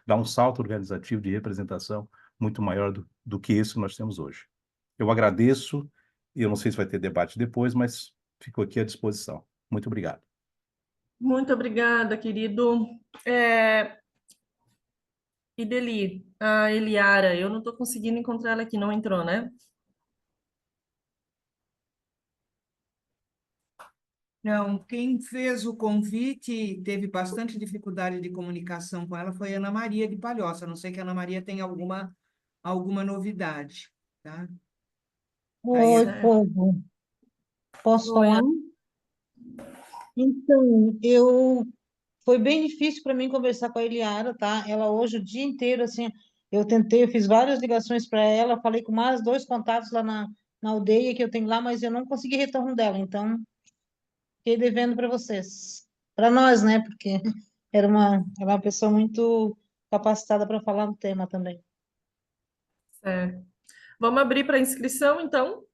dar um salto organizativo de representação muito maior do que esse que nós temos hoje. Eu agradeço, e eu não sei se vai ter debate depois, mas fico aqui à disposição. Muito obrigado. Muito obrigada, querido. Ideli, a Eliara, eu não estou conseguindo encontrar ela aqui, não entrou, né? Não, quem fez o convite e teve bastante dificuldade de comunicação com ela foi a Ana Maria de Palhoça. A não sei que a Ana Maria tem alguma novidade, tá? Aí, Oi, Certo. povo. Posso Oi, falar? Então, foi bem difícil para mim conversar com a Eliara, tá? Ela hoje o dia inteiro, assim, eu fiz várias ligações para ela, falei com mais 2 contatos lá na aldeia que eu tenho lá, mas eu não consegui retorno dela, então fiquei devendo para vocês. Para nós, né? Porque era uma pessoa muito capacitada para falar no tema também. certo. Vamos abrir para inscrição, então,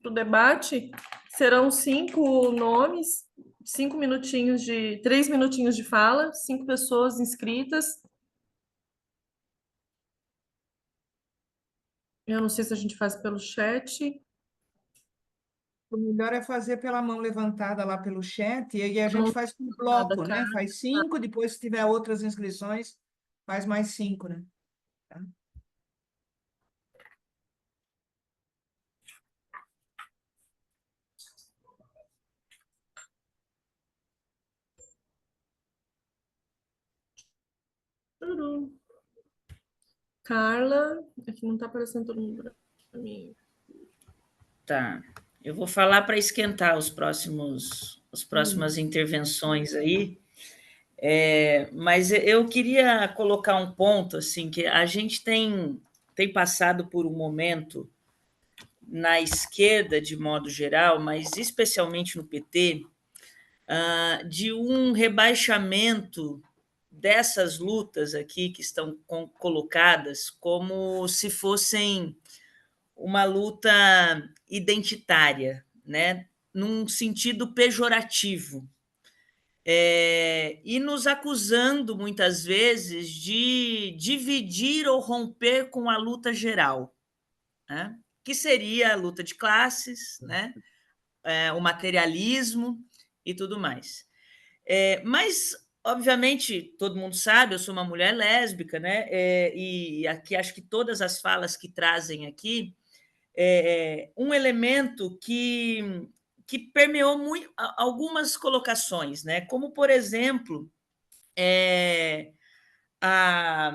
para o debate. Serão 5 nomes, 3 minutinhos de fala, 5 pessoas inscritas. Eu não sei se a gente faz pelo chat. o melhor é fazer pela mão levantada lá pelo chat, e aí a gente Mão faz por levantada, bloco, né? Faz 5, depois, se tiver outras inscrições, faz mais 5, né? Tá? Tururu. Carla, aqui não está aparecendo todo mundo para mim. Tá. Eu vou falar para esquentar as próximas intervenções aí. Mas eu queria colocar um ponto assim que a gente tem passado por um momento na esquerda de modo geral, mas especialmente no PT, de um rebaixamento dessas lutas aqui que estão colocadas como se fossem uma luta identitária, né? Num sentido pejorativo. E nos acusando, muitas vezes, de dividir ou romper com a luta geral, né? Que seria a luta de classes, né? O materialismo e tudo mais. Mas, obviamente, todo mundo sabe, eu sou uma mulher lésbica, né? E aqui acho que todas as falas que trazem aqui um elemento que permeou muito, algumas colocações, né? Como, por exemplo, a,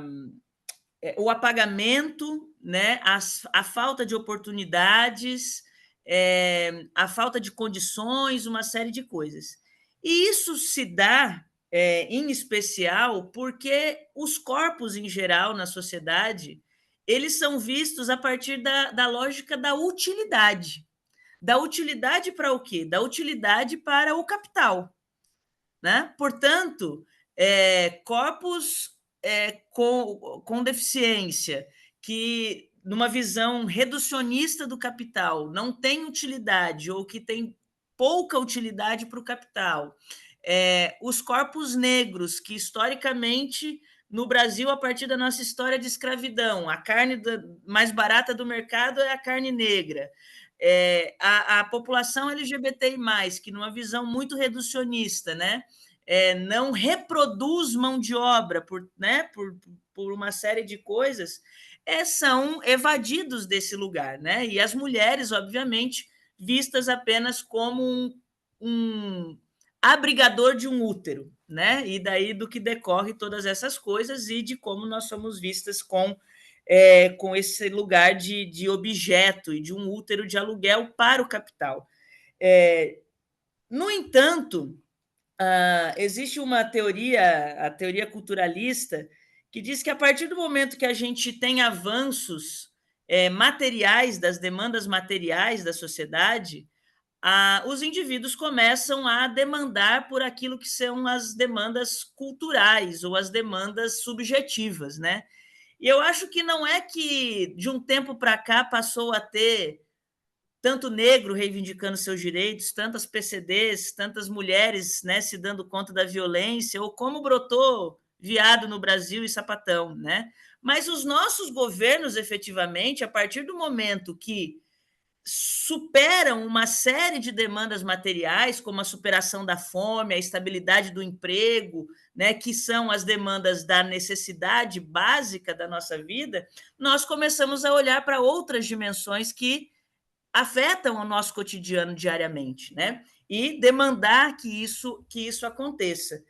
o apagamento, né? A falta de oportunidades, a falta de condições, uma série de coisas. E isso se dá, em especial, porque os corpos, em geral, na sociedade, eles são vistos a partir da lógica da utilidade. Da utilidade para o quê? Da utilidade para o capital. Né? Portanto, corpos com deficiência, que numa visão reducionista do capital não tem utilidade ou que tem pouca utilidade para o capital. Os corpos negros, que historicamente no Brasil, a partir da nossa história de escravidão, a carne mais barata do mercado é a carne negra. A população LGBTI+, que numa visão muito reducionista, né, não reproduz mão de obra por uma série de coisas, são evadidos desse lugar, né? E as mulheres, obviamente, vistas apenas como um abrigador de um útero, né? E daí do que decorre todas essas coisas e de como nós somos vistas com esse lugar de objeto e de um útero de aluguel para o capital. No entanto, existe uma teoria, a teoria culturalista, que diz que a partir do momento que a gente tem avanços materiais, das demandas materiais da sociedade, os indivíduos começam a demandar por aquilo que são as demandas culturais ou as demandas subjetivas, né? E eu acho que não é que de um tempo para cá passou a ter tanto negro reivindicando seus direitos, tantas PCDs, tantas mulheres, né, se dando conta da violência, ou como brotou viado no Brasil e sapatão, né? Mas os nossos governos, efetivamente, a partir do momento que superam uma série de demandas materiais, como a superação da fome, a estabilidade do emprego, né, que são as demandas da necessidade básica da nossa vida, nós começamos a olhar para outras dimensões que afetam o nosso cotidiano diariamente, né? E demandar que isso aconteça.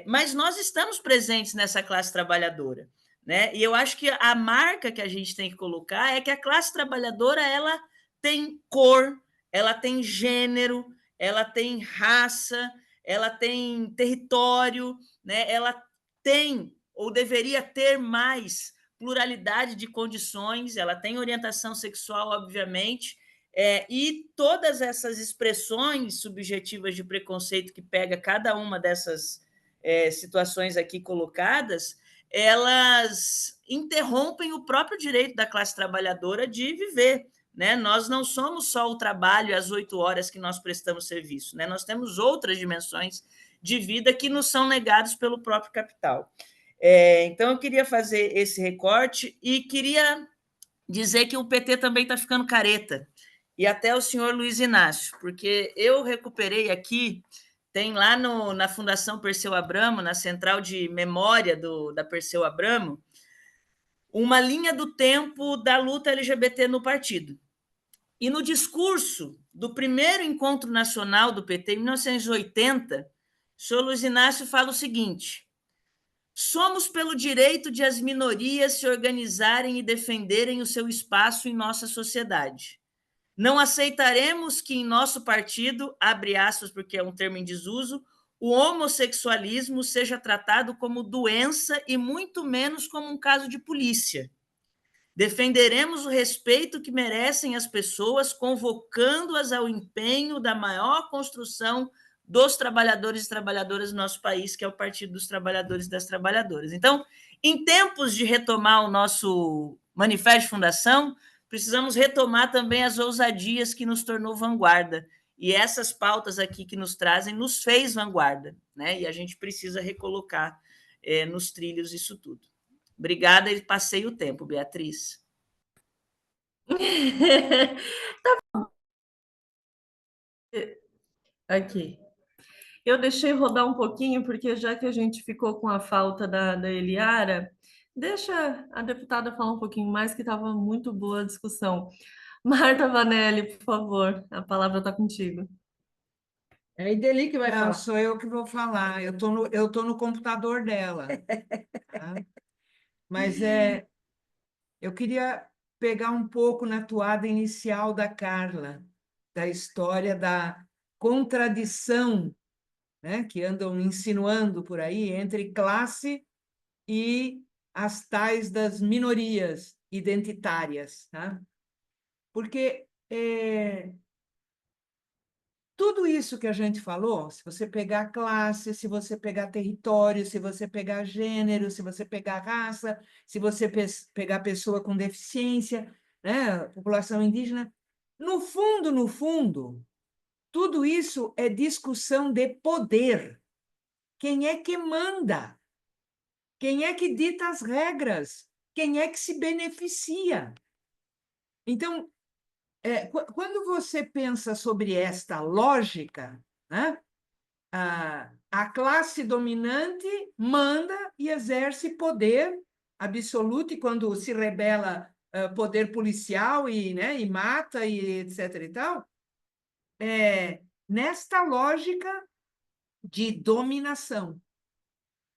Mas nós estamos presentes nessa classe trabalhadora, né? E eu acho que a marca que a gente tem que colocar é que a classe trabalhadora ela tem cor, ela tem gênero, ela tem raça, ela tem território, né? Ela tem ou deveria ter mais pluralidade de condições, ela tem orientação sexual, obviamente, e todas essas expressões subjetivas de preconceito que pega cada uma dessas situações aqui colocadas, elas interrompem o próprio direito da classe trabalhadora de viver. Né? Nós não somos só o trabalho às 8 horas que nós prestamos serviço, né? Nós temos outras dimensões de vida que nos são negadas pelo próprio capital. Então, eu queria fazer esse recorte e queria dizer que o PT também está ficando careta, e até o senhor Luiz Inácio, porque eu recuperei aqui, tem lá na Fundação Perseu Abramo, na central de memória da Perseu Abramo, uma linha do tempo da luta LGBT no partido. E no discurso do primeiro encontro nacional do PT, em 1980, o senhor Luiz Inácio fala o seguinte: somos pelo direito de as minorias se organizarem e defenderem o seu espaço em nossa sociedade. Não aceitaremos que em nosso partido, abre aspas porque é um termo em desuso, o homossexualismo seja tratado como doença e muito menos como um caso de polícia. Defenderemos o respeito que merecem as pessoas, convocando-as ao empenho da maior construção dos trabalhadores e trabalhadoras do nosso país, que é o Partido dos Trabalhadores e das Trabalhadoras. Então, em tempos de retomar o nosso manifesto de fundação, precisamos retomar também as ousadias que nos tornou vanguarda. E essas pautas aqui que nos trazem nos fez vanguarda, né? E a gente precisa recolocar nos trilhos isso tudo. Obrigada e passei o tempo, Beatriz. Aqui. Eu deixei rodar um pouquinho, porque já que a gente ficou com a falta da Eliara, deixa a deputada falar um pouquinho mais, que estava muito boa a discussão. Marta Vanelli, por favor, a palavra está contigo. É a Ideli que vai falar. Sou eu que vou falar. Eu tô no computador dela. Tá? Mas eu queria pegar um pouco na toada inicial da Carla, da história da contradição, né, que andam insinuando por aí entre classe e as tais das minorias identitárias. Tá? Porque tudo isso que a gente falou, se você pegar classe, se você pegar território, se você pegar gênero, se você pegar raça, se você pegar pessoa com deficiência, né, população indígena, no fundo, tudo isso é discussão de poder. Quem é que manda? Quem é que dita as regras? Quem é que se beneficia? Então, quando você pensa sobre esta lógica, né, a classe dominante manda e exerce poder absoluto, e quando se rebela poder policial e mata, e etc. e tal, nesta lógica de dominação.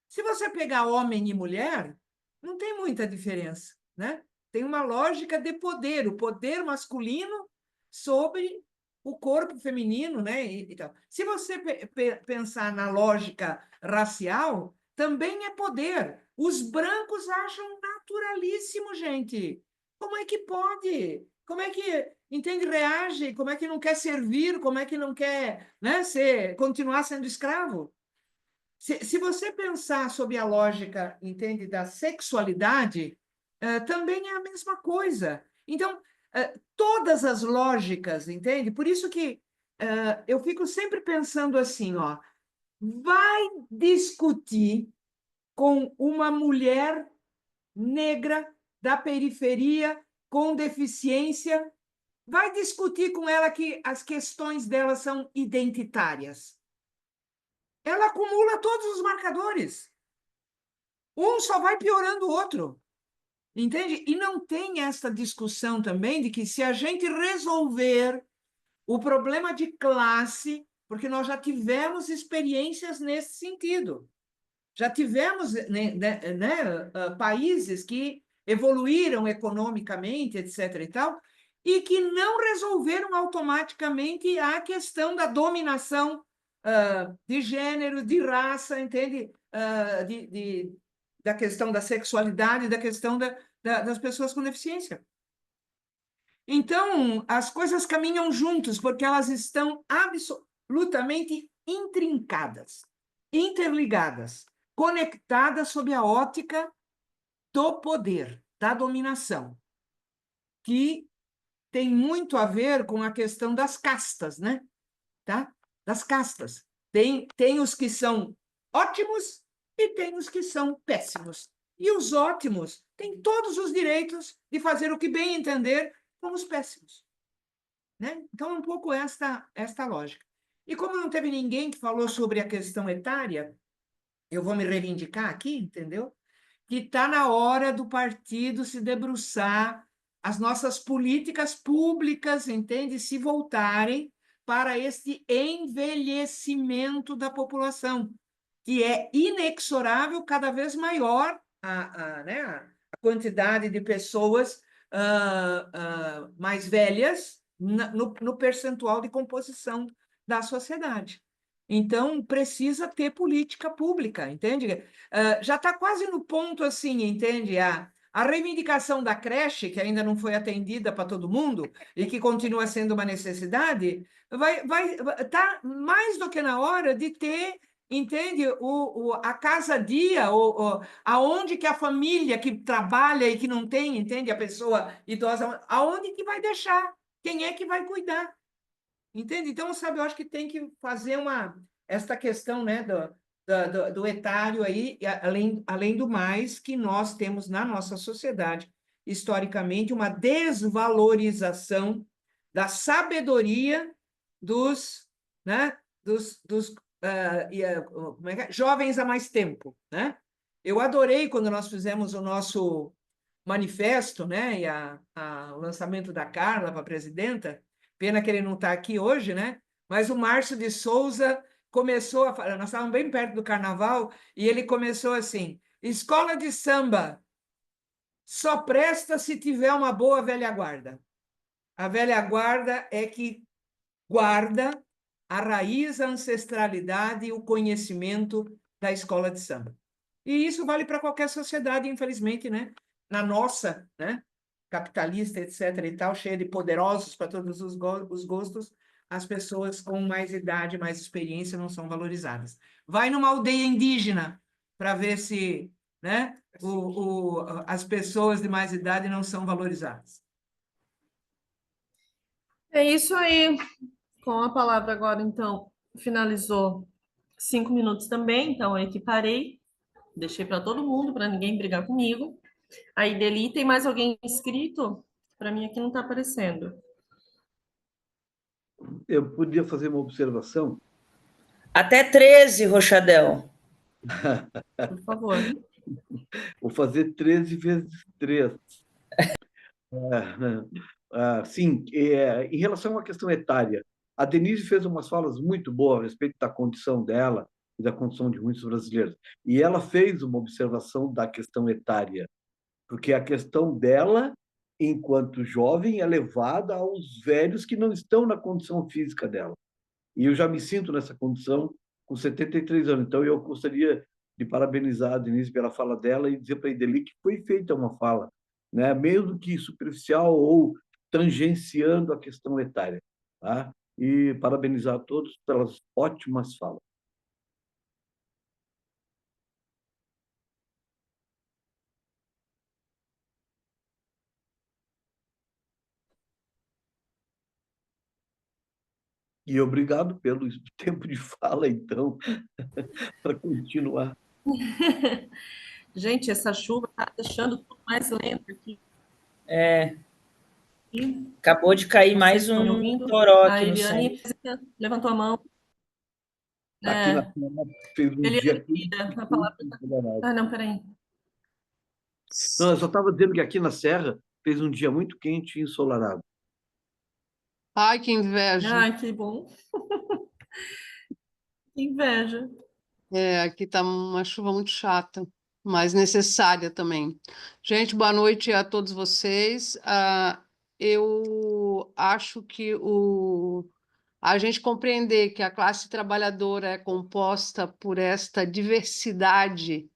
Se você pegar homem e mulher, não tem muita diferença, né? Tem uma lógica de poder, o poder masculino sobre o corpo feminino, né? E tal. Se você pensar na lógica racial, também é poder. Os brancos acham naturalíssimo, gente. Como é que pode? Como é que, entende, reage? Como é que não quer servir? Como é que não quer, né, continuar sendo escravo? Se você pensar sob a lógica, entende, da sexualidade, também é a mesma coisa. Então, todas as lógicas, entende? Por isso que eu fico sempre pensando assim, ó, vai discutir com uma mulher negra da periferia com deficiência vai discutir com ela que as questões dela são identitárias. Ela acumula todos os marcadores. Um só vai piorando o outro. Entende? E não tem essa discussão também de que se a gente resolver o problema de classe, porque nós já tivemos experiências nesse sentido. Já tivemos países que evoluíram economicamente, etc. e tal, e que não resolveram automaticamente a questão da dominação de gênero, de raça, entende? Da questão da sexualidade, da questão das pessoas com deficiência. Então, as coisas caminham juntos, porque elas estão absolutamente intrincadas, interligadas, conectadas sob a ótica do poder, da dominação, que tem muito a ver com a questão das castas, né? Tá? Das castas. Tem os que são ótimos e tem os que são péssimos. E os ótimos têm todos os direitos de fazer o que bem entender com os péssimos. Né? Então, é um pouco esta lógica. E como não teve ninguém que falou sobre a questão etária, eu vou me reivindicar aqui, entendeu? Que está na hora do partido se debruçar, as nossas políticas públicas, entende? Se voltarem para este envelhecimento da população, que é inexorável, cada vez maior a quantidade de pessoas mais velhas no percentual de composição da sociedade. Então, precisa ter política pública, entende? Já está quase no ponto assim, entende? A reivindicação da creche, que ainda não foi atendida para todo mundo e que continua sendo uma necessidade, vai tá mais do que na hora de ter, entende? A casa-dia, aonde que a família que trabalha e que não tem, entende? A pessoa idosa, aonde que vai deixar? Quem é que vai cuidar? Entende? Então, sabe, eu acho que tem que fazer esta questão, né, do etário aí, além do mais, que nós temos na nossa sociedade, historicamente, uma desvalorização da sabedoria dos jovens há mais tempo, né? Eu adorei quando nós fizemos o nosso manifesto, né, e o lançamento da Carla para presidenta. Pena que ele não está aqui hoje, né? Mas o Márcio de Souza começou a falar, nós estávamos bem perto do carnaval, e ele começou assim: escola de samba só presta se tiver uma boa velha guarda. A velha guarda é que guarda a raiz, a ancestralidade e o conhecimento da escola de samba. E isso vale para qualquer sociedade, infelizmente, né? Na nossa, né? Capitalista, etc. e tal, cheia de poderosos para todos os gostos, as pessoas com mais idade, mais experiência não são valorizadas. Vai numa aldeia indígena para ver se, né, as pessoas de mais idade não são valorizadas. É isso aí. Com a palavra agora, então, finalizou 5 minutos também, então eu equiparei, deixei para todo mundo, para ninguém brigar comigo. Aí, Deli, tem mais alguém inscrito? Para mim aqui não está aparecendo. Eu podia fazer uma observação? Até 13, Rochadel. Por favor. Vou fazer 13 vezes 3. Sim, em relação à questão etária, a Denise fez umas falas muito boas a respeito da condição dela e da condição de muitos brasileiros. E ela fez uma observação da questão etária, porque a questão dela, enquanto jovem, é levada aos velhos que não estão na condição física dela. E eu já me sinto nessa condição com 73 anos. Então, eu gostaria de parabenizar a Denise pela fala dela e dizer para a Ideli que foi feita uma fala, né, mesmo que superficial ou tangenciando a questão etária. Tá? E parabenizar a todos pelas ótimas falas. E obrigado pelo tempo de fala, então, para continuar. Gente, essa chuva está deixando tudo mais lento aqui. É. Acabou de cair mais Estão me um ouvindo? toró A aqui no som. Eliane levantou a mão. Aqui na É, Serra fez um dia Eliane, quente a palavra... ensolarado. Ah, não, peraí. Não, eu só estava dizendo que aqui na Serra fez um dia muito quente e ensolarado. Ai, que inveja. Ai, que bom. Que inveja. Aqui tá uma chuva muito chata, mas necessária também. Gente, boa noite a todos vocês. Eu acho que a gente compreender que a classe trabalhadora é composta por esta diversidade,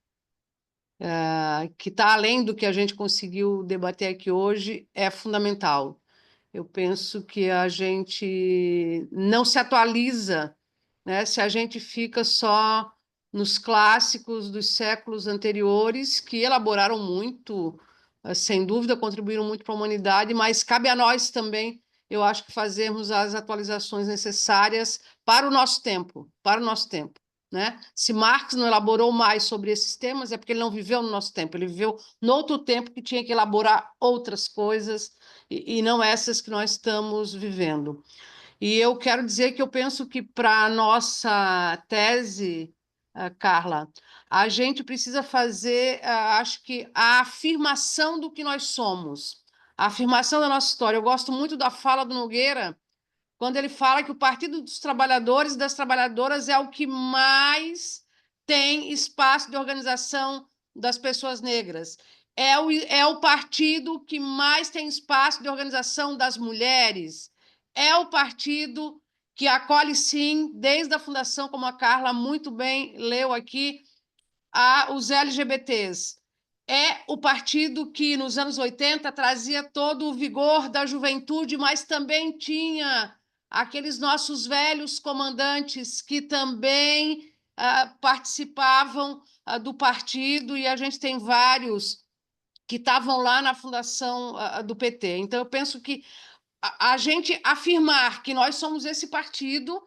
que está além do que a gente conseguiu debater aqui hoje, é fundamental. Eu penso que a gente não se atualiza, né, se a gente fica só nos clássicos dos séculos anteriores, que elaboraram muito, sem dúvida, contribuíram muito para a humanidade, mas cabe a nós também, eu acho que fazermos as atualizações necessárias para o nosso tempo, para o nosso tempo. Né? Se Marx não elaborou mais sobre esses temas, é porque ele não viveu no nosso tempo, ele viveu no outro tempo que tinha que elaborar outras coisas, e não essas que nós estamos vivendo. E eu quero dizer que eu penso que para a nossa tese, Carla, a gente precisa fazer, acho que, a afirmação do que nós somos, a afirmação da nossa história. Eu gosto muito da fala do Nogueira, quando ele fala que o Partido dos Trabalhadores e das Trabalhadoras é o que mais tem espaço de organização das pessoas negras. É o partido que mais tem espaço de organização das mulheres. É o partido que acolhe, sim, desde a fundação, como a Carla muito bem leu aqui, os LGBTs. É o partido que, nos anos 80, trazia todo o vigor da juventude, mas também tinha aqueles nossos velhos comandantes que também participavam do partido, e a gente tem vários que estavam lá na fundação do PT. Então, eu penso que a gente afirmar que nós somos esse partido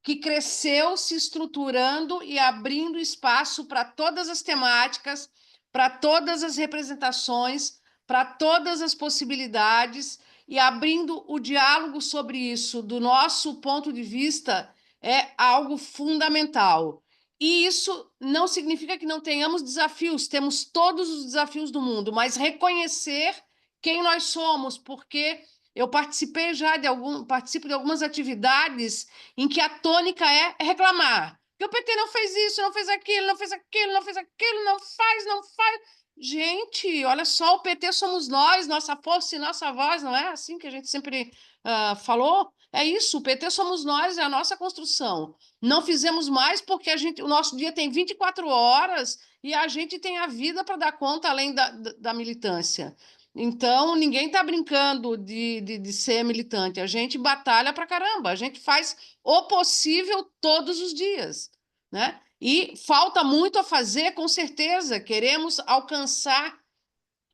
que cresceu se estruturando e abrindo espaço para todas as temáticas, para todas as representações, para todas as possibilidades, e abrindo o diálogo sobre isso do nosso ponto de vista é algo fundamental. E isso não significa que não tenhamos desafios, temos todos os desafios do mundo, mas reconhecer quem nós somos, porque eu participo de algumas atividades em que a tônica é reclamar. Que o PT não fez isso, não fez aquilo, não fez aquilo, não fez aquilo, não faz, não faz. Gente, olha só, o PT somos nós, nossa força e nossa voz, não é assim que a gente sempre falou? É isso, o PT somos nós, é a nossa construção. Não fizemos mais porque o nosso dia tem 24 horas e a gente tem a vida para dar conta além da militância. Então, ninguém está brincando de ser militante. A gente batalha para caramba, a gente faz o possível todos os dias, né? E falta muito a fazer, com certeza. Queremos alcançar,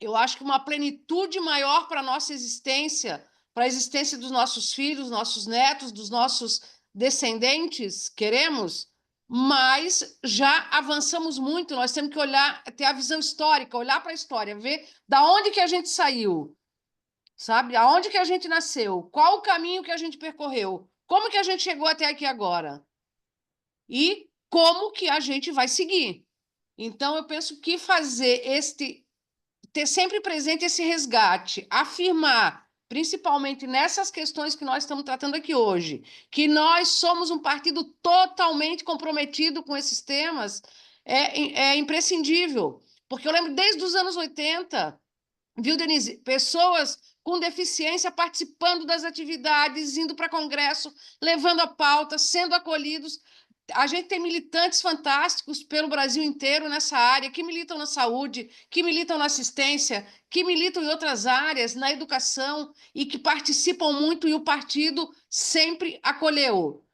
eu acho que uma plenitude maior para a nossa existência, para a existência dos nossos filhos, nossos netos, dos nossos descendentes. Queremos, mas já avançamos muito. Nós temos que olhar, ter a visão histórica, olhar para a história, ver da onde que a gente saiu, sabe? Aonde que a gente nasceu, qual o caminho que a gente percorreu, como que a gente chegou até aqui agora e como que a gente vai seguir. Então, eu penso que ter sempre presente esse resgate, afirmar, principalmente nessas questões que nós estamos tratando aqui hoje, que nós somos um partido totalmente comprometido com esses temas, é imprescindível. Porque eu lembro desde os anos 80, viu, Denise? Pessoas com deficiência participando das atividades, indo para congresso, levando a pauta, sendo acolhidos. A gente tem militantes fantásticos pelo Brasil inteiro nessa área, que militam na saúde, que militam na assistência, que militam em outras áreas, na educação, e que participam muito, e o partido sempre acolheu.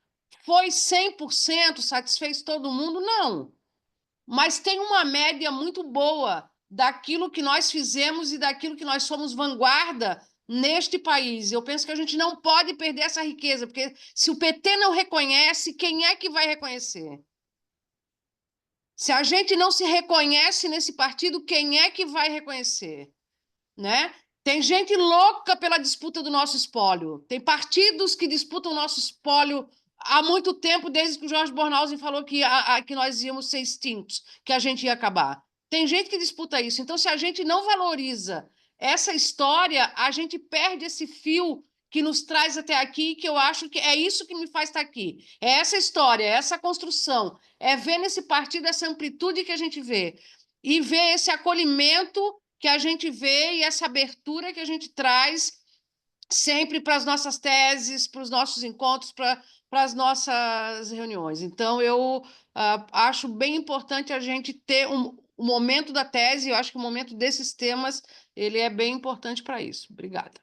Foi 100%, satisfez todo mundo? Não. Mas tem uma média muito boa daquilo que nós fizemos e daquilo que nós somos vanguarda neste país. Eu penso que a gente não pode perder essa riqueza, porque se o PT não reconhece, quem é que vai reconhecer? Se a gente não se reconhece nesse partido, quem é que vai reconhecer? Né? Tem gente louca pela disputa do nosso espólio. Tem partidos que disputam o nosso espólio há muito tempo, desde que o Jorge Bornhausen falou que nós íamos ser extintos, que a gente ia acabar. Tem gente que disputa isso. Então, se a gente não valoriza essa história, a gente perde esse fio que nos traz até aqui, que eu acho que é isso que me faz estar aqui. É essa história, é essa construção, é ver nesse partido essa amplitude que a gente vê, e ver esse acolhimento que a gente vê e essa abertura que a gente traz sempre para as nossas teses, para os nossos encontros, para as nossas reuniões. Então, eu acho bem importante a gente ter um momento da tese, eu acho que o momento desses temas ele é bem importante para isso. Obrigada.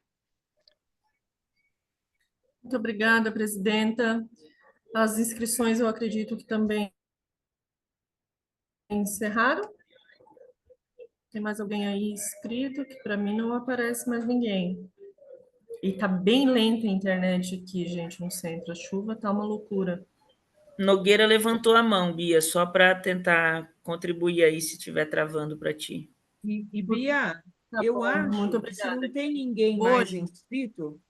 Muito obrigada, presidenta. As inscrições, eu acredito que também encerraram. Tem mais alguém aí inscrito? Que para mim não aparece mais ninguém. E tá bem lenta a internet aqui, gente, no centro. A chuva tá uma loucura. Nogueira levantou a mão, Bia, só para tentar contribuir aí se estiver travando para ti. E Bia, Tá eu bom, muito acho que se não obrigada. tem ninguém mais inscrito,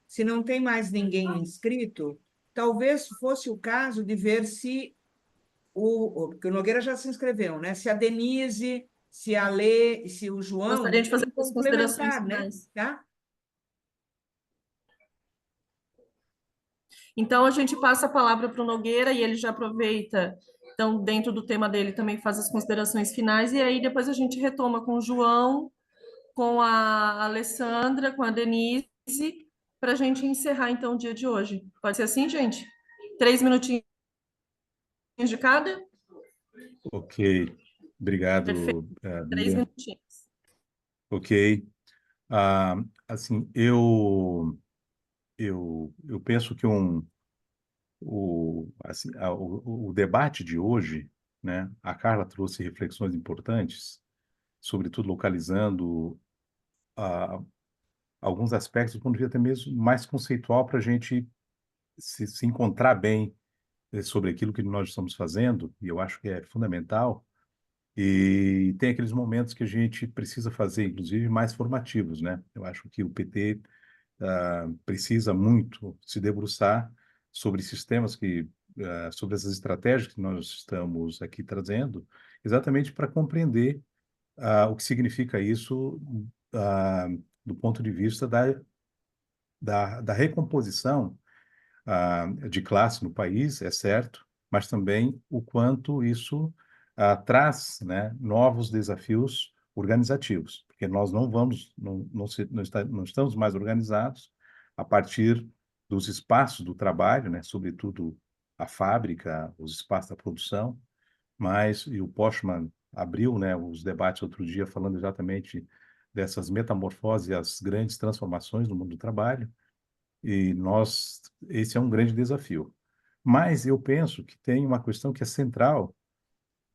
se não tem mais ninguém inscrito, talvez fosse o caso de ver se porque o Nogueira já se inscreveu, né? Se a Denise, se a Lê, se o João Gostaria de fazer querem as considerações complementar, né? finais. Tá? Então, a gente passa a palavra para o Nogueira e ele já aproveita, então, dentro do tema dele, também faz as considerações finais, e aí depois a gente retoma com o João, com a Alessandra, com a Denise, para a gente encerrar, então, o dia de hoje. Pode ser assim, gente? 3 minutinhos de cada? Ok, obrigado, Perfeito. 3 Bia. minutinhos. Ok. Assim, eu penso que o debate de hoje, né, a Carla trouxe reflexões importantes, sobretudo localizando alguns aspectos do ponto de vista até mesmo mais conceitual para a gente se encontrar bem sobre aquilo que nós estamos fazendo, e eu acho que é fundamental. E tem aqueles momentos que a gente precisa fazer, inclusive, mais formativos, né? Eu acho que o PT precisa muito se debruçar sobre sistemas sobre essas estratégias que nós estamos aqui trazendo, exatamente para compreender o que significa isso do ponto de vista da recomposição de classe no país, é certo, mas também o quanto isso traz, né, novos desafios organizativos, porque nós não vamos, não estamos mais organizados a partir dos espaços do trabalho, né, sobretudo a fábrica, os espaços da produção, mas, e o Postman abriu, né, os debates outro dia falando exatamente dessas metamorfoses e as grandes transformações no mundo do trabalho, e esse é um grande desafio. Mas eu penso que tem uma questão que é central,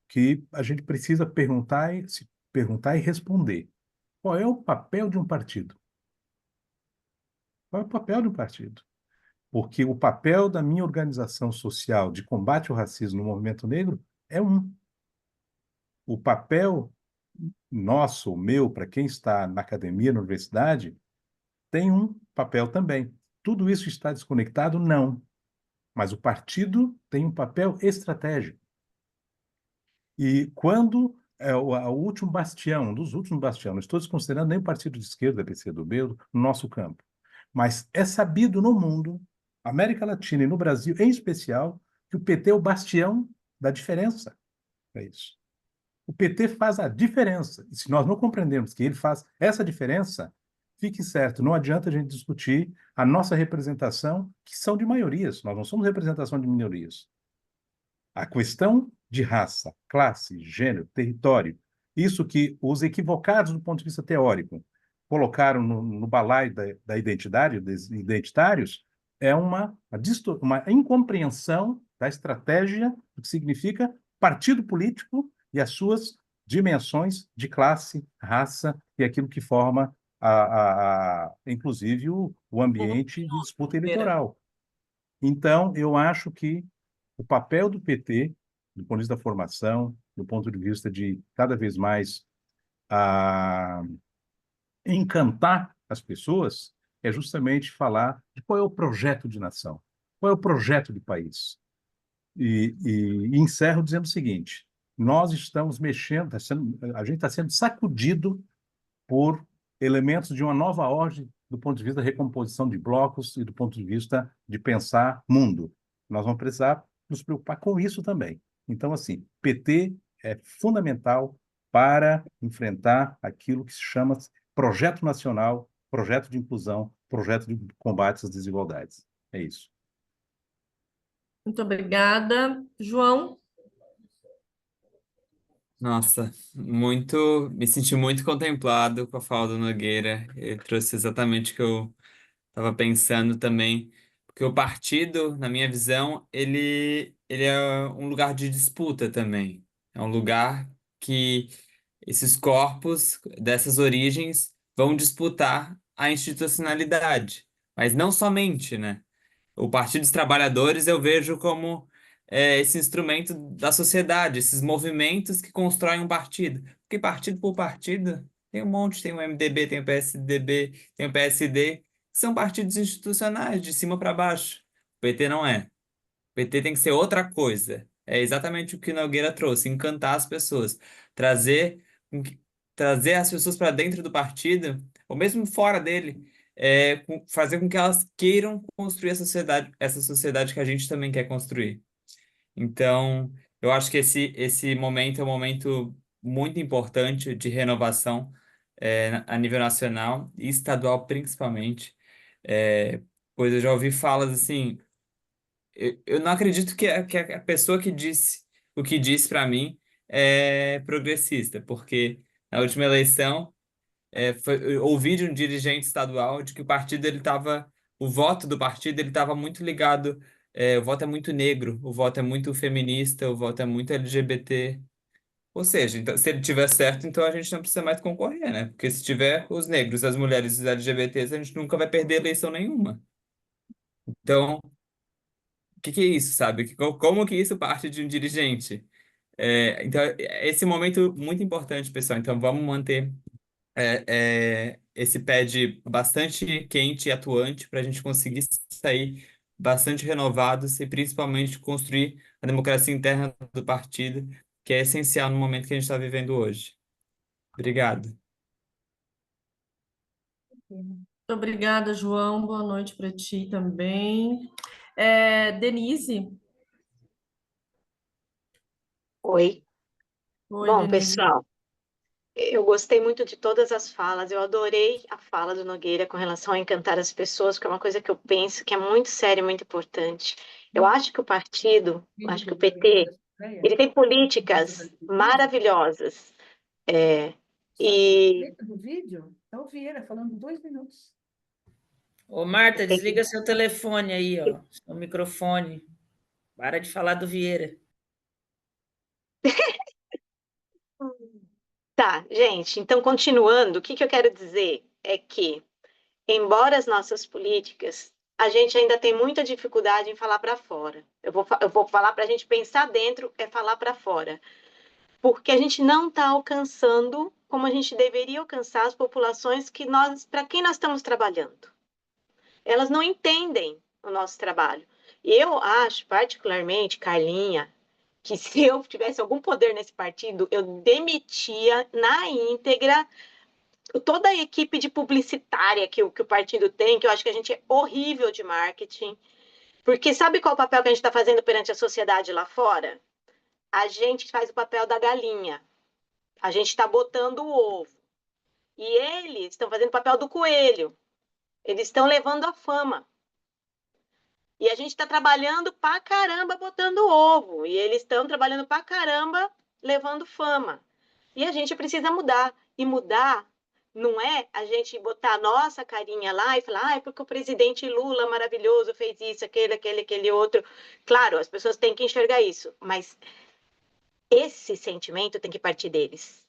que a gente precisa se perguntar e responder. Qual é o papel de um partido? Qual é o papel de um partido? Porque o papel da minha organização social de combate ao racismo no movimento negro é um. O papel nosso, o meu, para quem está na academia, na universidade, tem um papel também. Tudo isso está desconectado? Não. Mas o partido tem um papel estratégico. E quando o último bastião, um dos últimos bastiões, não estou desconsiderando nem o partido de esquerda, PCdoB, no nosso campo, mas é sabido no mundo, América Latina e no Brasil em especial, que o PT é o bastião da diferença. É isso. O PT faz a diferença. E se nós não compreendermos que ele faz essa diferença, fique certo, não adianta a gente discutir a nossa representação, que são de maiorias. Nós não somos representação de minorias. A questão de raça, classe, gênero, território, isso que os equivocados do ponto de vista teórico colocaram no balaio da identidade, dos identitários, é uma incompreensão da estratégia do que significa partido político e as suas dimensões de classe, raça e aquilo que forma, inclusive, o ambiente de disputa eleitoral. Então, eu acho que o papel do PT, do ponto de vista da formação, do ponto de vista de cada vez mais encantar as pessoas é justamente falar de qual é o projeto de nação, qual é o projeto de país. E encerro dizendo o seguinte: nós estamos mexendo, a gente está sendo sacudido por elementos de uma nova ordem do ponto de vista da recomposição de blocos e do ponto de vista de pensar mundo. Nós vamos precisar nos preocupar com isso também. Então, assim, PT é fundamental para enfrentar aquilo que se chama projeto nacional, projeto de inclusão, projeto de combate às desigualdades. É isso. Muito obrigada. João? Nossa, me senti muito contemplado com a fala do Nogueira. Ele trouxe exatamente o que eu estava pensando também, porque o partido, na minha visão, ele é um lugar de disputa também. É um lugar que esses corpos dessas origens vão disputar a institucionalidade, mas não somente, né? O Partido dos Trabalhadores eu vejo como esse instrumento da sociedade, esses movimentos que constroem um partido. Porque partido por partido tem um monte, tem o MDB, tem o PSDB, tem o PSD, que são partidos institucionais, de cima para baixo. O PT não é. O PT tem que ser outra coisa. É exatamente o que Nogueira trouxe, encantar as pessoas, trazer, trazer as pessoas para dentro do partido, ou mesmo fora dele, fazer com que elas queiram construir essa sociedade que a gente também quer construir. Então, eu acho que esse momento é um momento muito importante de renovação, a nível nacional e estadual principalmente, pois eu já ouvi falas assim. Eu não acredito que a pessoa que disse o que disse para mim é progressista, porque na última eleição eu ouvi de um dirigente estadual de que o voto do partido ele estava muito ligado, o voto é muito negro, o voto é muito feminista, o voto é muito LGBT. Ou seja, então, se ele tiver certo, então a gente não precisa mais concorrer, né? Porque se tiver os negros, as mulheres e os LGBTs, a gente nunca vai perder eleição nenhuma. Então, o que é isso, sabe? Como que isso parte de um dirigente? Então, esse momento muito importante, pessoal. Então, vamos manter esse pad bastante quente e atuante para a gente conseguir sair bastante renovados e principalmente construir a democracia interna do partido, que é essencial no momento que a gente está vivendo hoje. Obrigado. Muito obrigada, João. Boa noite para ti também. Denise? Oi. Oi, Bom, Denise. pessoal, eu gostei muito de todas as falas. Eu adorei a fala do Nogueira com relação a encantar as pessoas, que é uma coisa que eu penso que é muito séria e muito importante. Eu acho que acho que o PT, ele tem políticas maravilhosas. E Do vídeo, é o Vieira falando 2 minutos. Ô, Marta, desliga seu telefone aí, ó, seu microfone. Para de falar do Vieira. Tá, gente, então continuando, o que eu quero dizer é que, embora as nossas políticas, a gente ainda tem muita dificuldade em falar para fora. Eu vou falar para a gente pensar dentro, é falar para fora. Porque a gente não está alcançando como a gente deveria alcançar as populações para quem nós estamos trabalhando. Elas não entendem o nosso trabalho. E eu acho, particularmente, Carlinha, que se eu tivesse algum poder nesse partido, eu demitia na íntegra toda a equipe de publicitária que o partido tem, que eu acho que a gente é horrível de marketing. Porque sabe qual é o papel que a gente está fazendo perante a sociedade lá fora? A gente faz o papel da galinha. A gente está botando o ovo. E eles estão fazendo o papel do coelho. Eles estão levando a fama. E a gente está trabalhando pra caramba botando ovo. E eles estão trabalhando pra caramba levando fama. E a gente precisa mudar. E mudar não é a gente botar a nossa carinha lá e falar, porque o presidente Lula maravilhoso fez isso, aquele outro. Claro, as pessoas têm que enxergar isso. Mas esse sentimento tem que partir deles.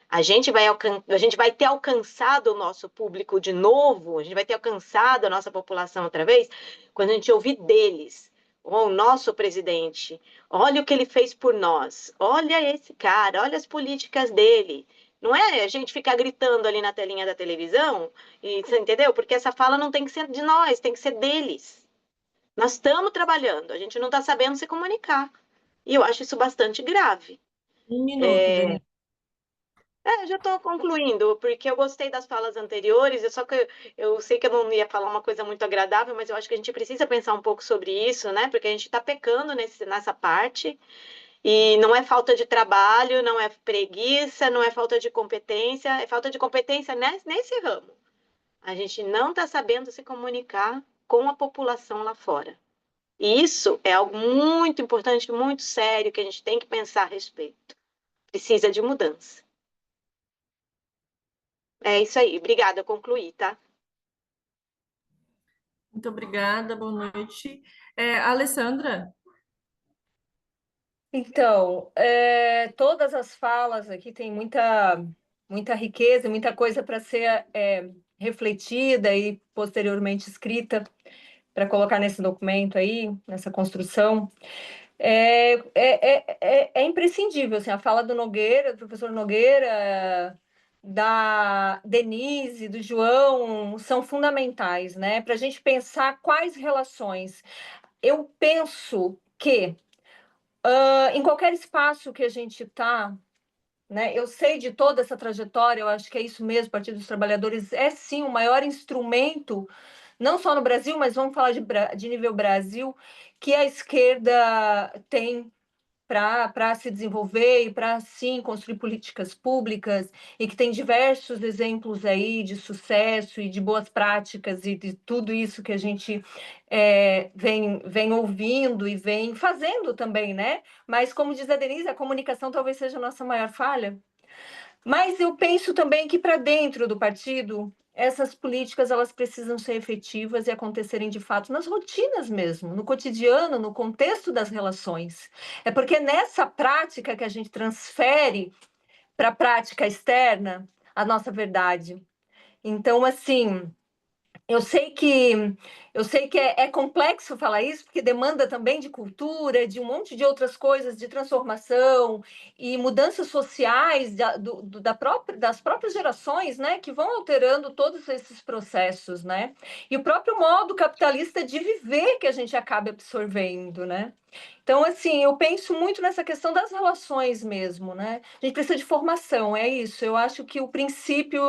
A gente vai ter alcançado o nosso público de novo, a gente vai ter alcançado a nossa população outra vez, quando a gente ouvir deles. O nosso presidente, olha o que ele fez por nós, olha esse cara, olha as políticas dele. Não é a gente ficar gritando ali na telinha da televisão, e, você entendeu? Porque essa fala não tem que ser de nós, tem que ser deles. Nós estamos trabalhando, a gente não está sabendo se comunicar. E eu acho isso bastante grave. Um minuto, Denise. Já estou concluindo, porque eu gostei das falas anteriores, só que eu sei que eu não ia falar uma coisa muito agradável, mas eu acho que a gente precisa pensar um pouco sobre isso, né? Porque a gente está pecando nessa parte, e não é falta de trabalho, não é preguiça, não é falta de competência, é falta de competência nesse ramo. A gente não está sabendo se comunicar com a população lá fora. E isso é algo muito importante, muito sério, que a gente tem que pensar a respeito. Precisa de mudança. É isso aí. Obrigada, eu concluí, tá? Muito obrigada, boa noite. Alessandra? Então, todas as falas aqui têm muita riqueza, muita coisa para ser refletida e posteriormente escrita para colocar nesse documento aí, nessa construção. É imprescindível, assim, a fala do Nogueira, do professor Nogueira, da Denise, do João, são fundamentais, né? Para a gente pensar quais relações. Eu penso que em qualquer espaço que a gente está, né? Eu sei de toda essa trajetória, eu acho que é isso mesmo, o Partido dos Trabalhadores é sim o maior instrumento, não só no Brasil, mas vamos falar de nível Brasil, que a esquerda tem para se desenvolver e para, sim, construir políticas públicas, e que tem diversos exemplos aí de sucesso e de boas práticas e de tudo isso que a gente vem ouvindo e vem fazendo também, né? Mas, como diz a Denise, a comunicação talvez seja a nossa maior falha. Mas eu penso também que para dentro do partido, essas políticas elas precisam ser efetivas e acontecerem de fato nas rotinas mesmo, no cotidiano, no contexto das relações. É porque nessa prática que a gente transfere para a prática externa a nossa verdade. Então, assim, eu sei que é complexo falar isso, porque demanda também de cultura, de um monte de outras coisas, de transformação e mudanças sociais das próprias gerações, né, que vão alterando todos esses processos, né? E o próprio modo capitalista de viver que a gente acaba absorvendo, né? Então, assim, eu penso muito nessa questão das relações mesmo, né? A gente precisa de formação, é isso. Eu acho que o princípio,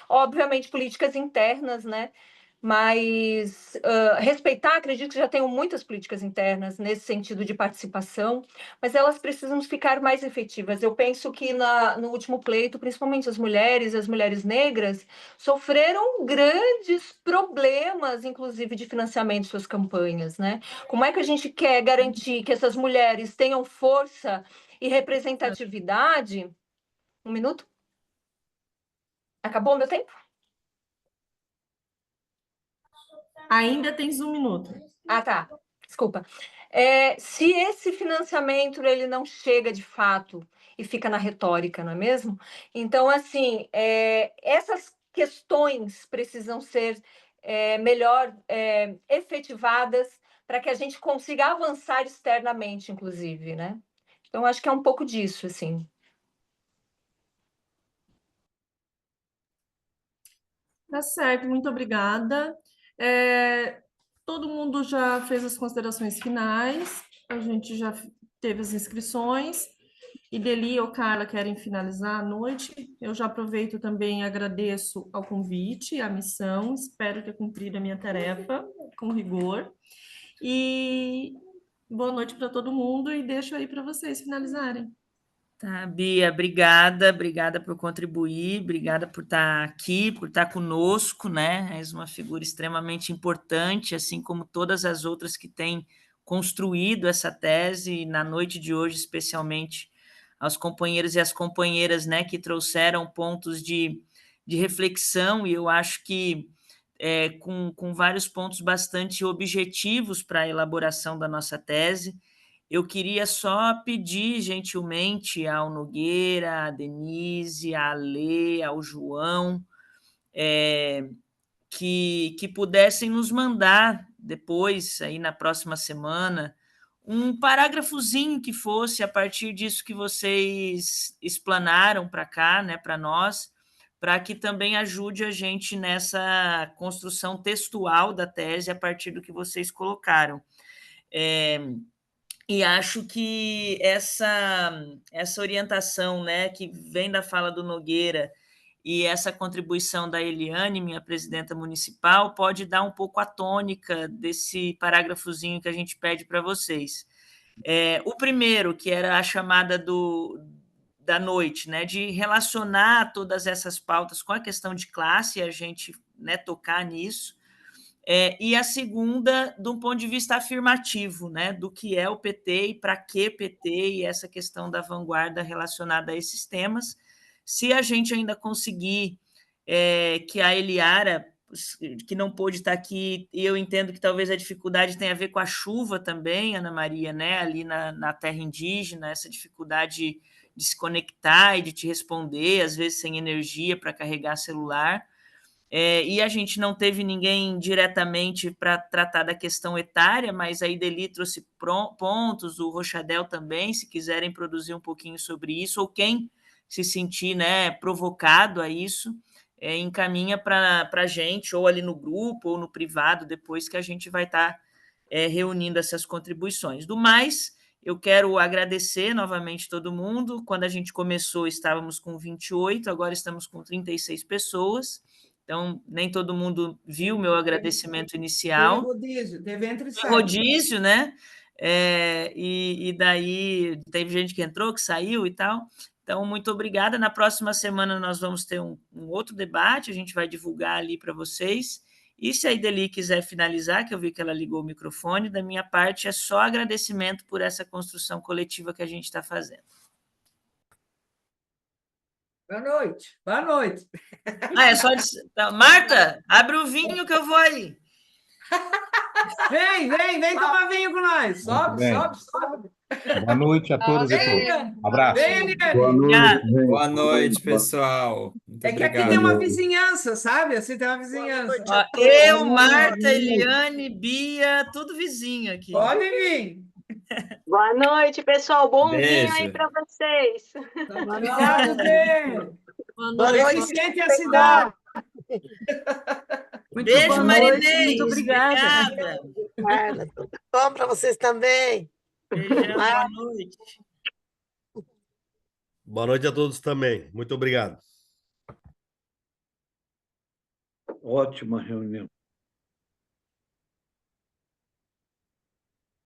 obviamente, políticas internas, né? Mas respeitar, acredito que já tenham muitas políticas internas nesse sentido de participação, mas elas precisam ficar mais efetivas. Eu penso que no último pleito, principalmente as mulheres negras, sofreram grandes problemas, inclusive de financiamento de suas campanhas, né? Como é que a gente quer garantir que essas mulheres tenham força e representatividade? Um minuto? Acabou o meu tempo? Ainda tens um minuto. Ah, tá. Desculpa. Se esse financiamento ele não chega de fato e fica na retórica, não é mesmo? Então, assim, essas questões precisam ser melhor efetivadas para que a gente consiga avançar externamente, inclusive, né? Então, acho que é um pouco disso, assim. Tá certo, muito obrigada. Todo mundo já fez as considerações finais, a gente já teve as inscrições. E Deli ou Carla querem finalizar a noite? Eu já aproveito também e agradeço ao convite, à missão, espero ter cumprido a minha tarefa com rigor. E boa noite para todo mundo e deixo aí para vocês finalizarem. Tá, Bia, obrigada por contribuir, obrigada por estar aqui, por estar conosco, né? És uma figura extremamente importante, assim como todas as outras que têm construído essa tese, e na noite de hoje, especialmente, aos companheiros e às companheiras, né, que trouxeram pontos de reflexão, e eu acho que com vários pontos bastante objetivos para a elaboração da nossa tese. Eu queria só pedir gentilmente ao Nogueira, à Denise, à Alê, ao João, que pudessem nos mandar depois, aí na próxima semana, um parágrafozinho que fosse a partir disso que vocês explanaram para cá, né, para nós, para que também ajude a gente nessa construção textual da tese a partir do que vocês colocaram. E acho que essa orientação, né, que vem da fala do Nogueira e essa contribuição da Eliane, minha presidenta municipal, pode dar um pouco a tônica desse parágrafozinho que a gente pede para vocês. O primeiro, que era a chamada da noite, né, de relacionar todas essas pautas com a questão de classe, a gente, né, tocar nisso, e a segunda, de um ponto de vista afirmativo, né, do que é o PT e para que PT, e essa questão da vanguarda relacionada a esses temas. Se a gente ainda conseguir que a Eliara, que não pôde estar aqui, e eu entendo que talvez a dificuldade tenha a ver com a chuva também, Ana Maria, né, ali na terra indígena, essa dificuldade de se conectar e de te responder, às vezes sem energia para carregar celular. E a gente não teve ninguém diretamente para tratar da questão etária, mas a Ideli trouxe pontos, o Rochadel também, se quiserem produzir um pouquinho sobre isso, ou quem se sentir, né, provocado a isso, encaminha para a gente, ou ali no grupo, ou no privado, depois que a gente vai estar reunindo essas contribuições. Do mais, eu quero agradecer novamente todo mundo. Quando a gente começou, estávamos com 28, agora estamos com 36 pessoas. Então, nem todo mundo viu o meu agradecimento inicial. Teve entre Tem rodízio, né? E daí teve gente que entrou, que saiu e tal. Então, muito obrigada. Na próxima semana nós vamos ter um outro debate, a gente vai divulgar ali para vocês. E se a Ideli quiser finalizar, que eu vi que ela ligou o microfone, da minha parte é só agradecimento por essa construção coletiva que a gente está fazendo. Boa noite. Boa noite. É só... Marta, abre o vinho que eu vou aí. Vem tomar vinho com nós. Sobe. Boa noite a todas e todos. Abraço. Vem, Eliane. Boa noite. Boa noite, pessoal. Muito É que aqui obrigado. tem uma vizinhança, sabe? Assim tem uma vizinhança. Eu, Marta, Eliane, Bia, tudo vizinho aqui. Pode vir. Boa noite, pessoal. Bom Beijo. vinho aí para vocês. Obrigado, Bê. Boa noite. Sente a cidade. Beijo, Marinês. Muito obrigada. Obrigada. Bom para vocês também. Beijão, boa noite. Boa noite a todos também. Muito obrigado. Ótima reunião.